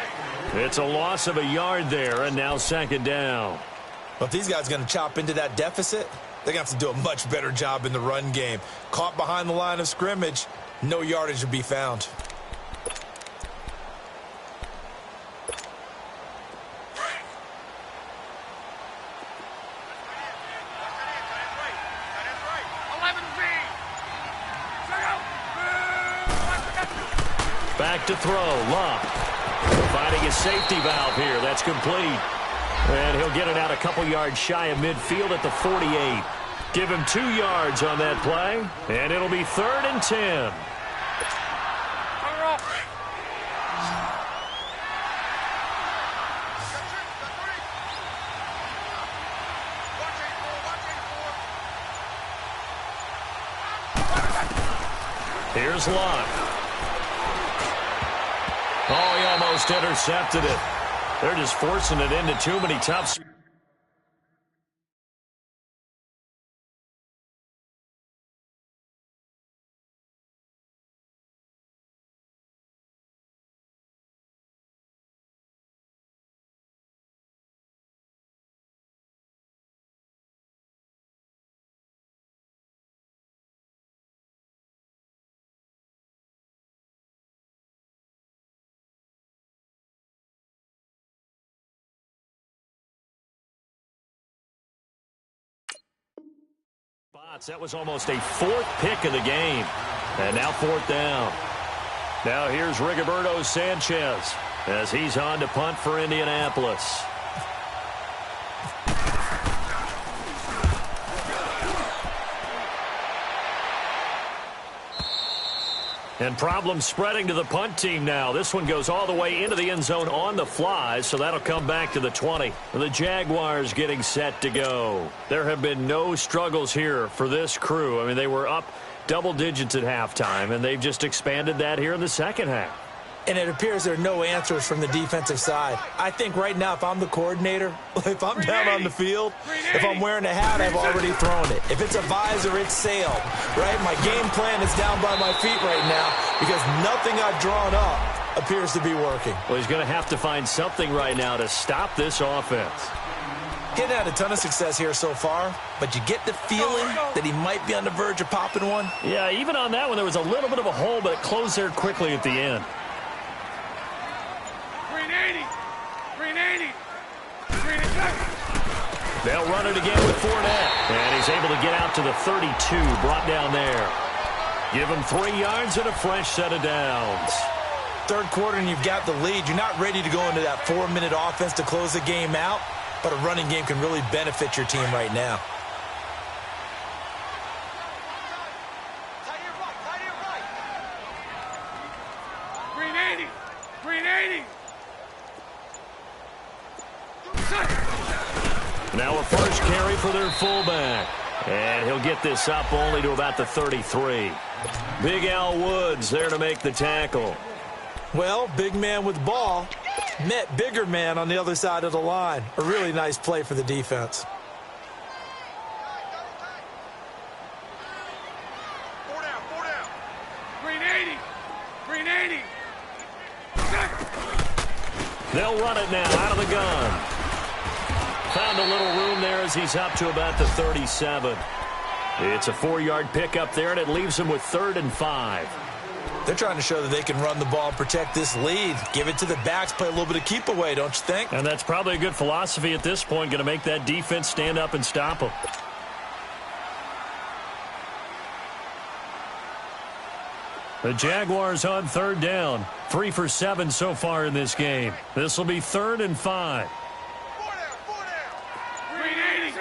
It's a loss of a yard there, and now second down. Well, if these guys are going to chop into that deficit, they're going to have to do a much better job in the run game. Caught behind the line of scrimmage, no yardage to be found. Back to throw. Locke finding his safety valve here. That's complete. And he'll get it out a couple yards shy of midfield at the 48. Give him 2 yards on that play, and it'll be 3rd and 10. Here's Locke. Oh, he almost intercepted it. They're just forcing it into too many tough. That was almost a 4th pick of the game. And now 4th down. Now here's Rigoberto Sanchez as he's on to punt for Indianapolis. And problems spreading to the punt team now. This one goes all the way into the end zone on the fly, so that'll come back to the 20. The Jaguars getting set to go. There have been no struggles here for this crew. I mean, they were up double digits at halftime, and they've just expanded that here in the second half. And it appears there are no answers from the defensive side. I think right now, if I'm the coordinator, if I'm down on the field, if I'm wearing a hat, I've already thrown it. If it's a visor, it's sailed, right? My game plan is down by my feet right now because nothing I've drawn up appears to be working. Well, he's going to have to find something right now to stop this offense. He hadn't had a ton of success here so far, but you get the feeling that he might be on the verge of popping one. Yeah, even on that one, there was a little bit of a hole, but it closed there quickly at the end. 380. They'll run it again with Fournette. And he's able to get out to the 32, brought down there. Give him 3 yards and a fresh set of downs. Third quarter and you've got the lead. You're not ready to go into that 4-minute offense to close the game out, but a running game can really benefit your team right now. Green 80. Now a first carry for their fullback. And he'll get this up only to about the 33. Big Al Woods there to make the tackle. Well, big man with ball met bigger man on the other side of the line. A really nice play for the defense. Four down. Green 80. Green 80. They'll run it now out of the gun. Found a little room there as he's up to about the 37. It's a 4-yard pickup there, and it leaves him with 3rd and 5. They're trying to show that they can run the ball and protect this lead. Give it to the backs, play a little bit of keep away, don't you think? And that's probably a good philosophy at this point, going to make that defense stand up and stop them. The Jaguars on 3rd down. 3 for 7 so far in this game. This will be 3rd and 5. Green 80.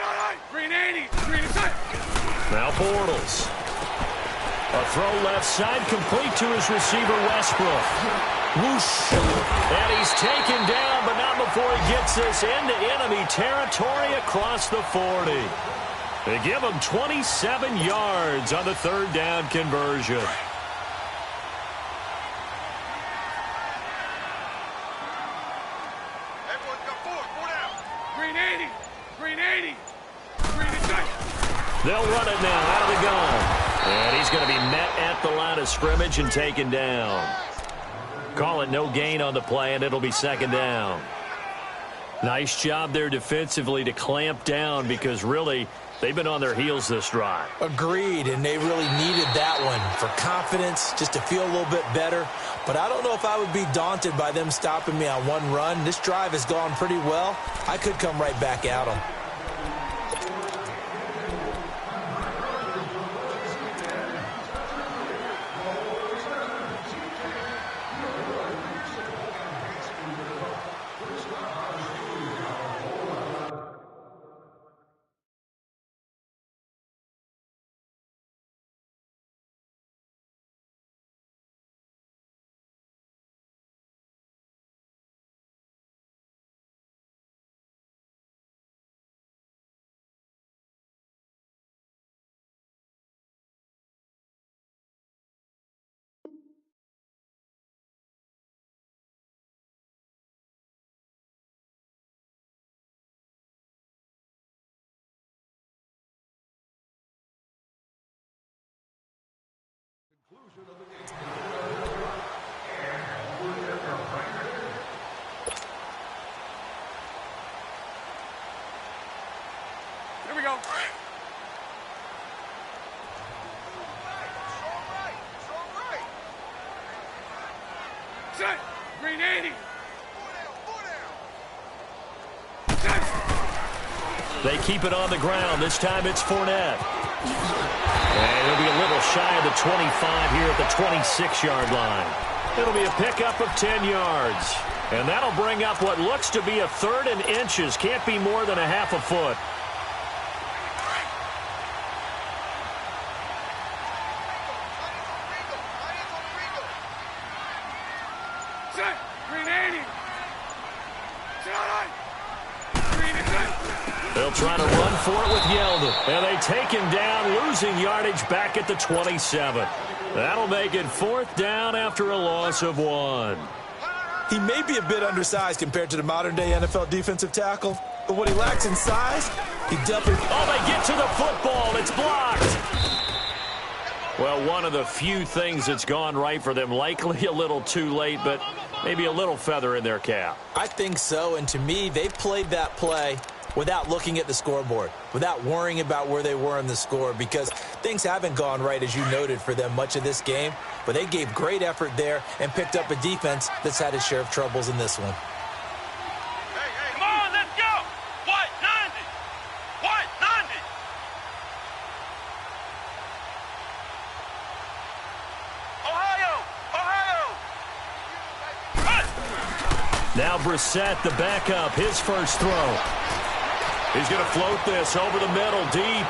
Green 80. Green 80. Now Bortles. A throw left side complete to his receiver Westbrook. Whoosh. And he's taken down, but not before he gets this into enemy territory across the 40. They give him 27 yards on the 3rd down conversion. Green 80. Green 80. Green 80. They'll run it now out of the gun. And he's going to be met at the line of scrimmage and taken down. Call it no gain on the play, and it'll be 2nd down. Nice job there defensively to clamp down because really they've been on their heels this drive. Agreed, and they really needed that one for confidence, just to feel a little bit better. But I don't know if I would be daunted by them stopping me on one run. This drive has gone pretty well. I could come right back at them. Here we go. Set. Green 80. They keep it on the ground. This time it's Fournette. And it'll be a little shy of the 25 here at the 26-yard line. It'll be a pickup of 10 yards. And that'll bring up what looks to be a 3rd and inches. Can't be more than a half a foot. Set. Green 80. They'll try to run for it with Yeldon. And they take him down, losing yardage back at the 27. That'll make it 4th down after a loss of 1. He may be a bit undersized compared to the modern-day NFL defensive tackle, but what he lacks in size, he definitely... Oh, they get to the football. It's blocked. Well, one of the few things that's gone right for them. Likely a little too late, but maybe a little feather in their cap. I think so, and to me, they played that play without looking at the scoreboard, without worrying about where they were in the score, because things haven't gone right, as you noted, for them much of this game. But they gave great effort there and picked up a defense that's had its share of troubles in this one. Come on, let's go. White 90. White 90. Ohio. Now Brissett, the backup, his first throw. He's going to float this over the middle, deep.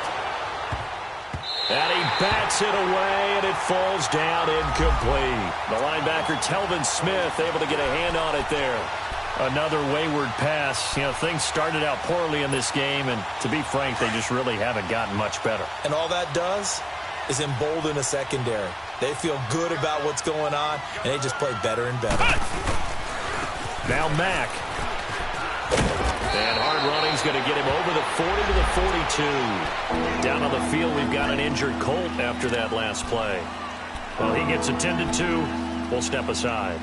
And he bats it away, and it falls down incomplete. The linebacker, Telvin Smith, able to get a hand on it there. Another wayward pass. You know, things started out poorly in this game, and to be frank, they just really haven't gotten much better. And all that does is embolden a secondary. They feel good about what's going on, and they just play better and better. Now Mack. And hard running's going to get him over the 40 to the 42. Down on the field, we've got an injured Colt after that last play. Well, he gets attended to. We'll step aside.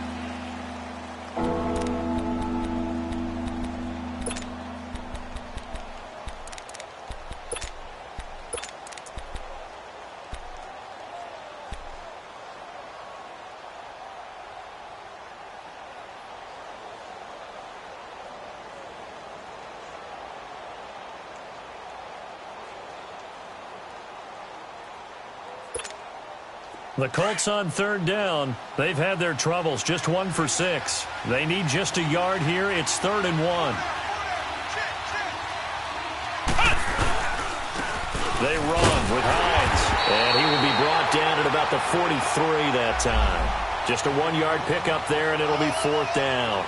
The Colts on third down. They've had their troubles. Just 1 for 6. They need just a yard here. It's 3rd and 1. They run with Hines. And he will be brought down at about the 43 that time. Just a 1-yard pickup there, and it'll be 4th down.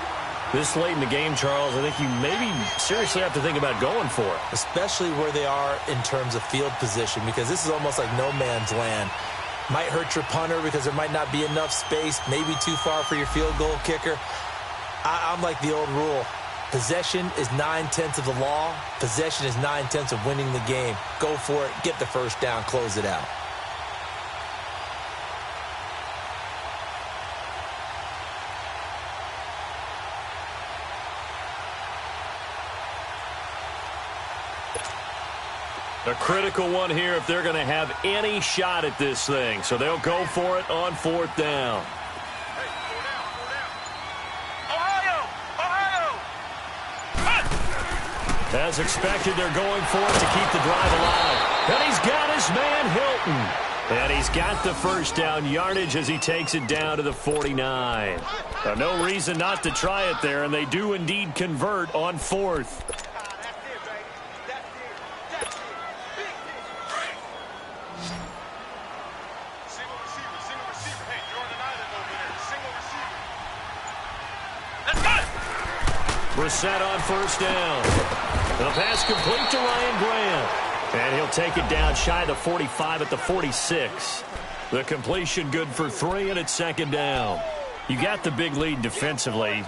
This late in the game, Charles, I think you maybe seriously have to think about going for it. Especially where they are in terms of field position, because this is almost like no man's land. Might hurt your punter because there might not be enough space, maybe too far for your field goal kicker. I'm like the old rule. Possession is 9/10 of the law. Possession is 9/10 of winning the game. Go for it. Get the first down. Close it out. A critical one here if they're going to have any shot at this thing. So they'll go for it on 4th down. As expected, they're going for it to keep the drive alive. And he's got his man, Hilton. And he's got the first down yardage as he takes it down to the 49. No reason not to try it there, and they do indeed convert on 4th. Brissett on first down. The pass complete to Ryan Grant. And he'll take it down shy of the 45 at the 46. The completion good for 3, and it's 2nd down. You got the big lead defensively.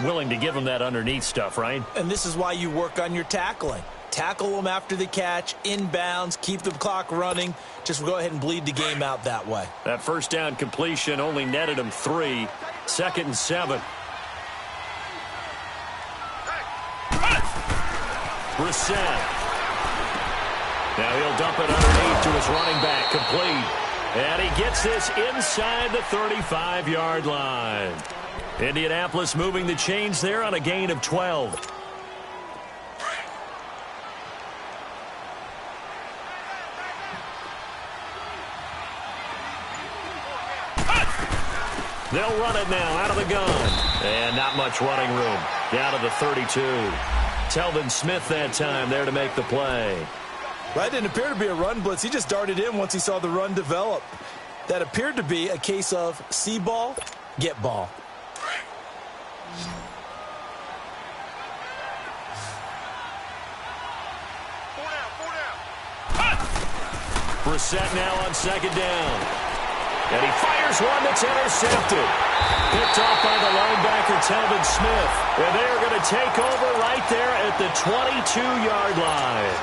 Willing to give them that underneath stuff, right? And this is why you work on your tackling. Tackle them after the catch, inbounds, keep the clock running. Just go ahead and bleed the game out that way. That first down completion only netted him 3. 2nd and 7. Brissett. Now he'll dump it underneath to his running back, complete. And he gets this inside the 35-yard line. Indianapolis moving the chains there on a gain of 12. They'll run it now out of the gun. And not much running room. Down to the 32. Telvin Smith that time there to make the play. That didn't appear to be a run blitz. He just darted in once he saw the run develop. That appeared to be a case of see ball, get ball. Brissett now on 2nd down. And he fires one that's intercepted. Picked off by the linebacker, Telvin Smith. And they're going to take over right there at the 22-yard line.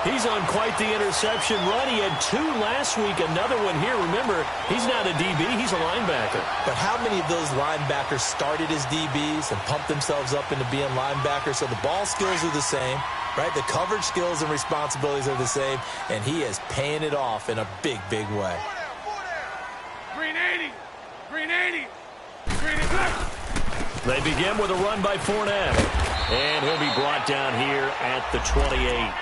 He's on quite the interception run. He had 2 last week, another one here. Remember, he's not a DB, he's a linebacker. But how many of those linebackers started as DBs and pumped themselves up into being linebackers? So the ball skills are the same, right? The coverage skills and responsibilities are the same, and he is paying it off in a big, big way. Green 80! Green 80! Green 80! They begin with a run by Fournette. And he'll be brought down here at the 28.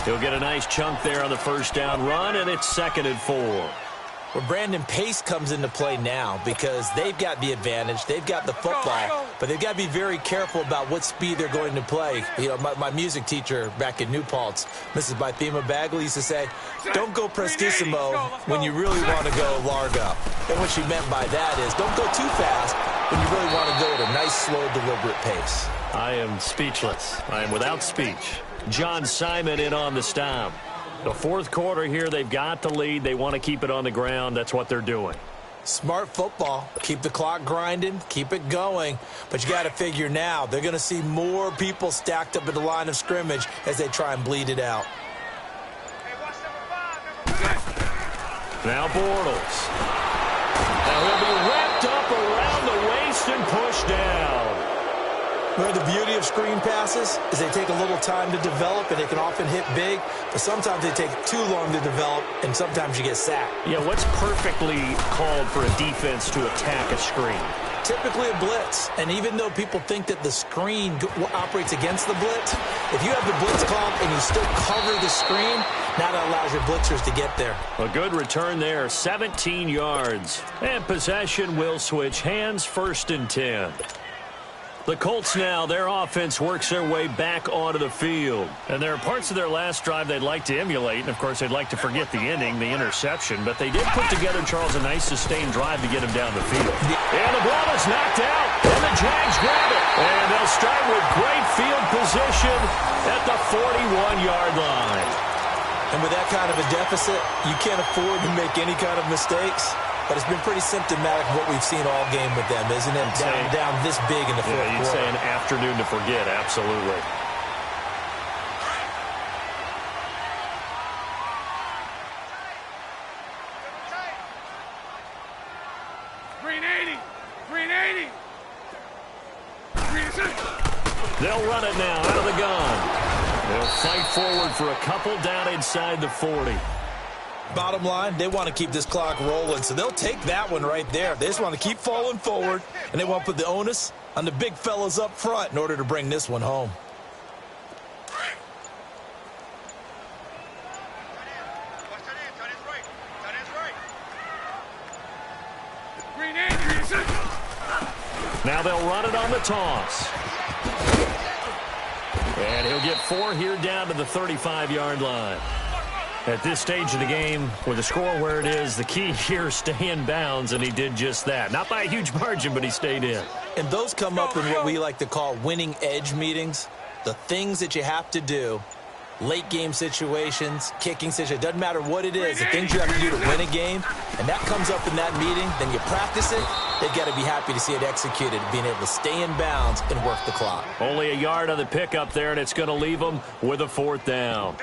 He'll get a nice chunk there on the first down run, and it's 2nd and 4. Well, Brandon, pace comes into play now because they've got the advantage. They've got the football, but they've got to be very careful about what speed they're going to play. You know, my music teacher back in New Paltz, Mrs. Bythema Bagley, used to say, don't go prestissimo when you really want to go largo. And what she meant by that is don't go too fast when you really want to go at a nice, slow, deliberate pace. I am speechless. I am without speech. John Simon in on the stop. The fourth quarter here, they've got the lead. They want to keep it on the ground. That's what they're doing. Smart football. Keep the clock grinding. Keep it going. But you got to figure now, they're going to see more people stacked up at the line of scrimmage as they try and bleed it out. Now Bortles. Now he'll be wrapped up around the waist and pushed down. Where the beauty of screen passes is they take a little time to develop, and they can often hit big, but sometimes they take too long to develop, and sometimes you get sacked. Yeah, what's perfectly called for a defense to attack a screen? Typically a blitz, and even though people think that the screen operates against the blitz, if you have the blitz called and you still cover the screen, now that allows your blitzers to get there. A good return there, 17 yards. And possession will switch hands, 1st and 10. The Colts now, their offense works their way back onto the field. And there are parts of their last drive they'd like to emulate. And, of course, they'd like to forget the ending, the interception. But they did put together, Charles, a nice sustained drive to get him down the field. And the ball is knocked out. And the Jags grab it. And they'll start with great field position at the 41-yard line. And with that kind of a deficit, you can't afford to make any kind of mistakes. But it's been pretty symptomatic of what we've seen all game with them, isn't it? Down this big in the fourth quarter. You'd say an afternoon to forget, absolutely. Green 80. Green 80. Green 60. They'll run it now out of the gun. They'll fight forward for a couple down inside the 40. Bottom line, they want to keep this clock rolling, so they'll take that one right there. They just want to keep falling forward, and they want to put the onus on the big fellas up front in order to bring this one home. Now they'll run it on the toss. And he'll get 4 here down to the 35-yard line. At this stage of the game, with the score where it is, the key here is stay in bounds, and he did just that. Not by a huge margin, but he stayed in. And those come up in what we like to call winning edge meetings. The things that you have to do, late game situations, kicking situations, doesn't matter what it is, the things you have to do to win a game, and that comes up in that meeting, then you practice it, they've got to be happy to see it executed, being able to stay in bounds and work the clock. Only a yard on the pickup there, and it's going to leave them with a 4th down.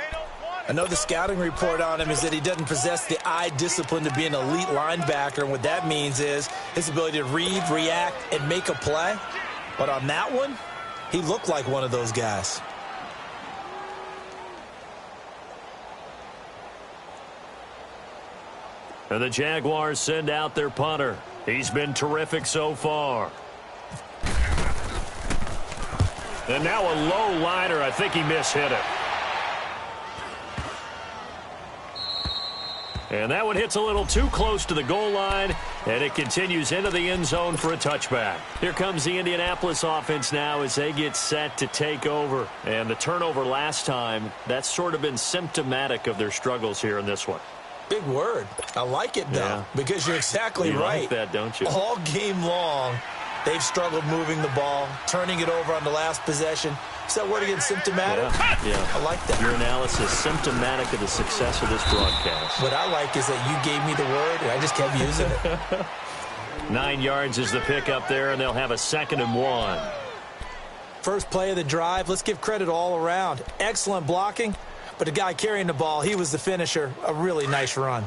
I know the scouting report on him is that he doesn't possess the eye discipline to be an elite linebacker, and what that means is his ability to read, react, and make a play. But on that one, he looked like one of those guys. And the Jaguars send out their punter. He's been terrific so far. And now a low liner. I think he mishit it. And that one hits a little too close to the goal line, and it continues into the end zone for a touchback. Here comes the Indianapolis offense now as they get set to take over. And the turnover last time, that's sort of been symptomatic of their struggles here in this one. Big word. I like it, though, because you're exactly right. You like that, don't you? All game long, they've struggled moving the ball, turning it over on the last possession. Is that word again, symptomatic? Yeah. I like that. Your analysis, symptomatic of the success of this broadcast. What I like is that you gave me the word, and I just kept using it. 9 yards is the pickup there, and they'll have a 2nd and 1. First play of the drive, let's give credit all around. Excellent blocking, but the guy carrying the ball, he was the finisher. A really nice run.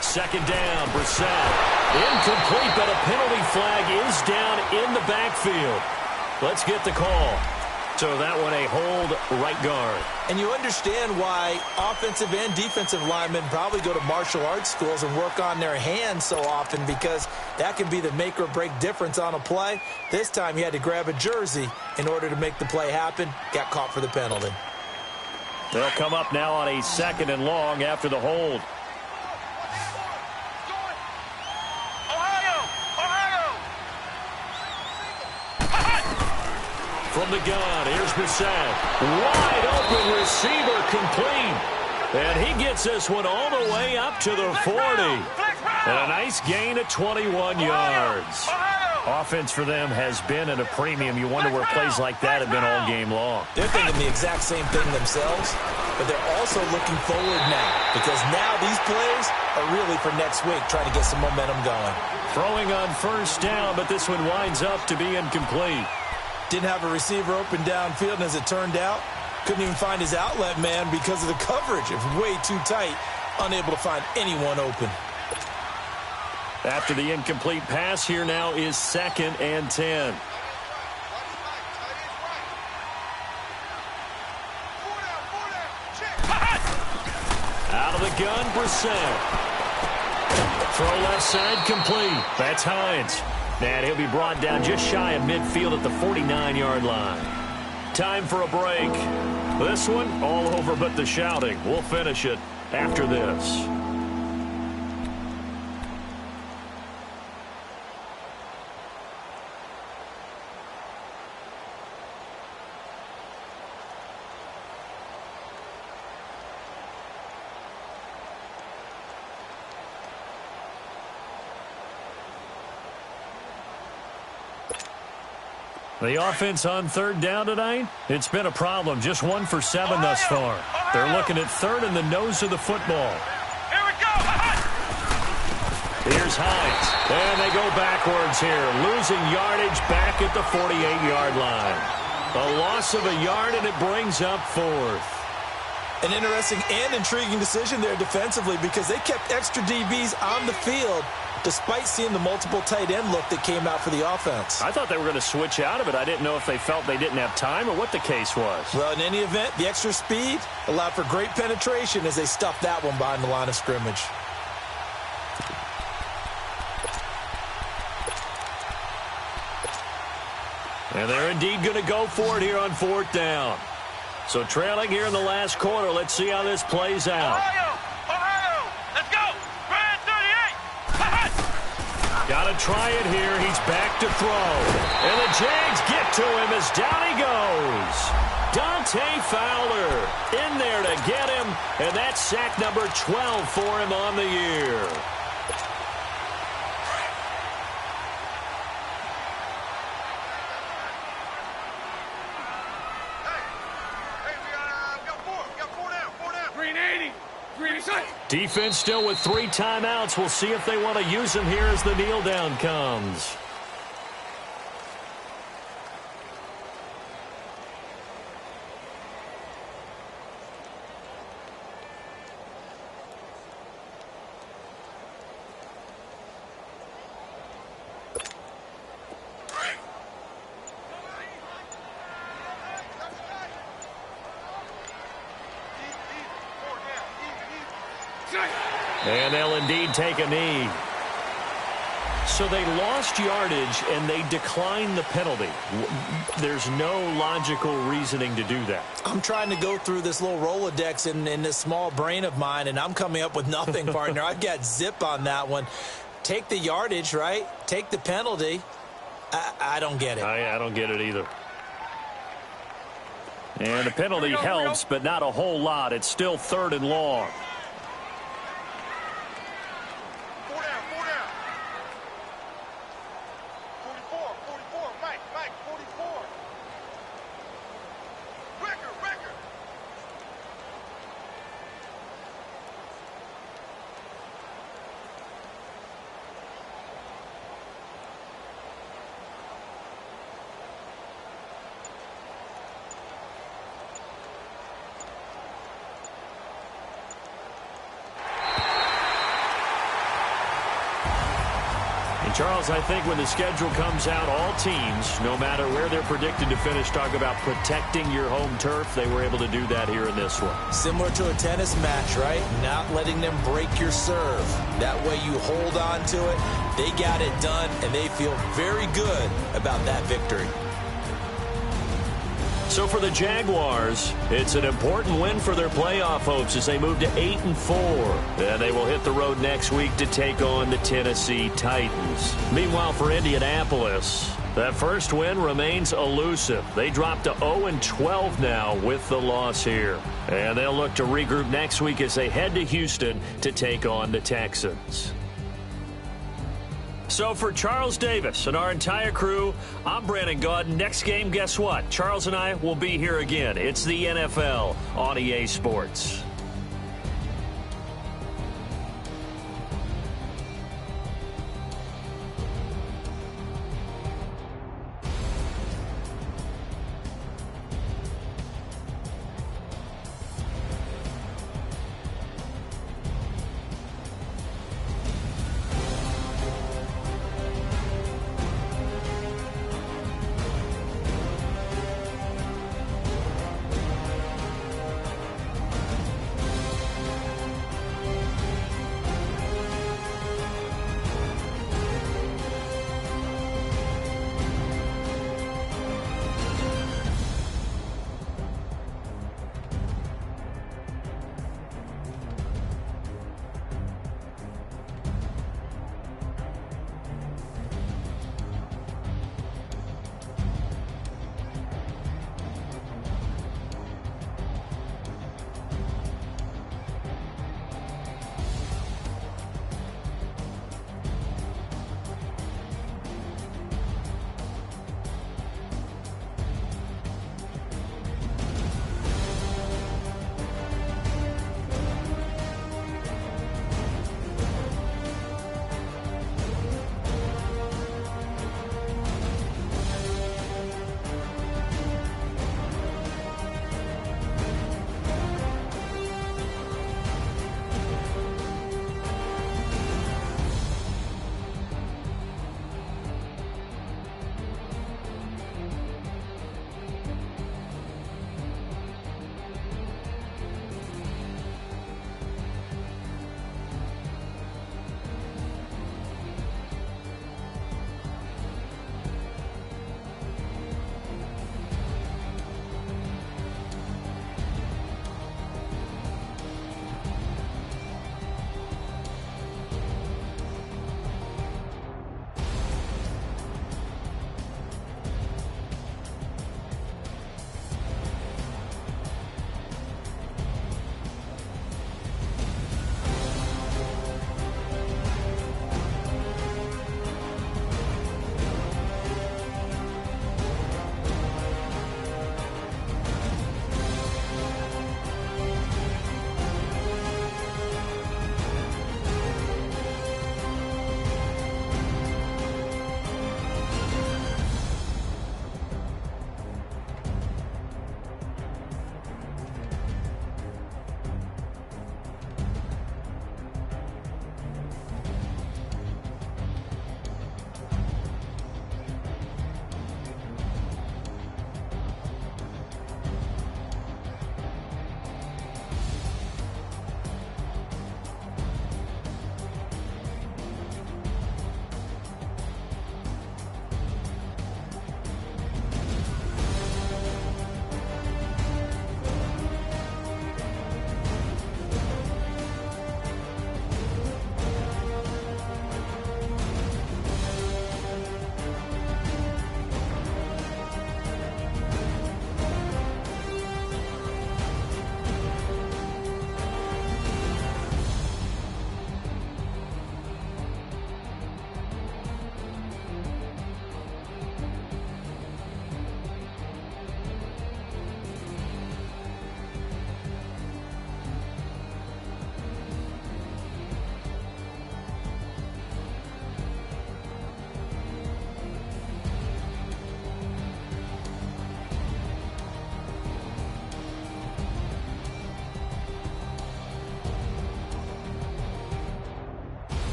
Second down, Brissett. Incomplete, but a penalty flag is down in the backfield. Let's get the call. So that one a hold right guard. And you understand why offensive and defensive linemen probably go to martial arts schools and work on their hands so often, because that can be the make or break difference on a play. This time he had to grab a jersey in order to make the play happen. Got caught for the penalty. They'll come up now on a 2nd and long after the hold. From the gun, here's Brissett. Wide open receiver complete. And he gets this one all the way up to the 40. And a nice gain of 21 yards. Offense for them has been at a premium. You wonder where plays like that have been all game long. They're thinking the exact same thing themselves, but they're also looking forward now, because now these plays are really for next week, trying to get some momentum going. Throwing on 1st down, but this one winds up to be incomplete. Didn't have a receiver open downfield, and as it turned out, couldn't even find his outlet man because of the coverage. It was way too tight, unable to find anyone open. After the incomplete pass, here now is 2nd and 10. Out of the gun, Brissett. Throw left side, complete. That's Hines. And he'll be brought down just shy of midfield at the 49-yard line. Time for a break. This one, all over but the shouting. We'll finish it after this. The offense on 3rd down tonight, it's been a problem. Just 1 for 7 thus far. They're looking at 3rd in the nose of the football. Here we go. Here's Hines. And they go backwards here, losing yardage back at the 48-yard line. A loss of a yard, and it brings up 4th. An interesting and intriguing decision there defensively, because they kept extra DBs on the field despite seeing the multiple tight end look that came out for the offense. I thought they were going to switch out of it. I didn't know if they felt they didn't have time or what the case was. Well, in any event, the extra speed allowed for great penetration as they stuffed that one behind the line of scrimmage. And they're indeed going to go for it here on 4th down. So trailing here in the last quarter, let's see how this plays out. Ohio, let's go. Brand 38. Got to try it here. He's back to throw. And the Jags get to him as down he goes. Dante Fowler in there to get him. And that's sack number 12 for him on the year. Defense still with 3 timeouts. We'll see if they want to use them here as the kneel down comes. And they'll indeed take a knee. So they lost yardage and they declined the penalty. There's no logical reasoning to do that. I'm trying to go through this little Rolodex in this small brain of mine, and I'm coming up with nothing, partner. I've got zip on that one. Take the yardage, right? Take the penalty. I don't get it. I don't get it either. And the penalty helps, but not a whole lot. It's still 3rd and long. Charles, I think when the schedule comes out, all teams, no matter where they're predicted to finish, talk about protecting your home turf. They were able to do that here in this one. Similar to a tennis match, right? Not letting them break your serve. That way you hold on to it. They got it done, and they feel very good about that victory. So for the Jaguars, it's an important win for their playoff hopes as they move to 8-4. And they will hit the road next week to take on the Tennessee Titans. Meanwhile, for Indianapolis, that first win remains elusive. They dropped to 0-12 now with the loss here. And they'll look to regroup next week as they head to Houston to take on the Texans. So for Charles Davis and our entire crew, I'm Brandon Gaudin. Next game, guess what? Charles and I will be here again. It's the NFL on EA Sports.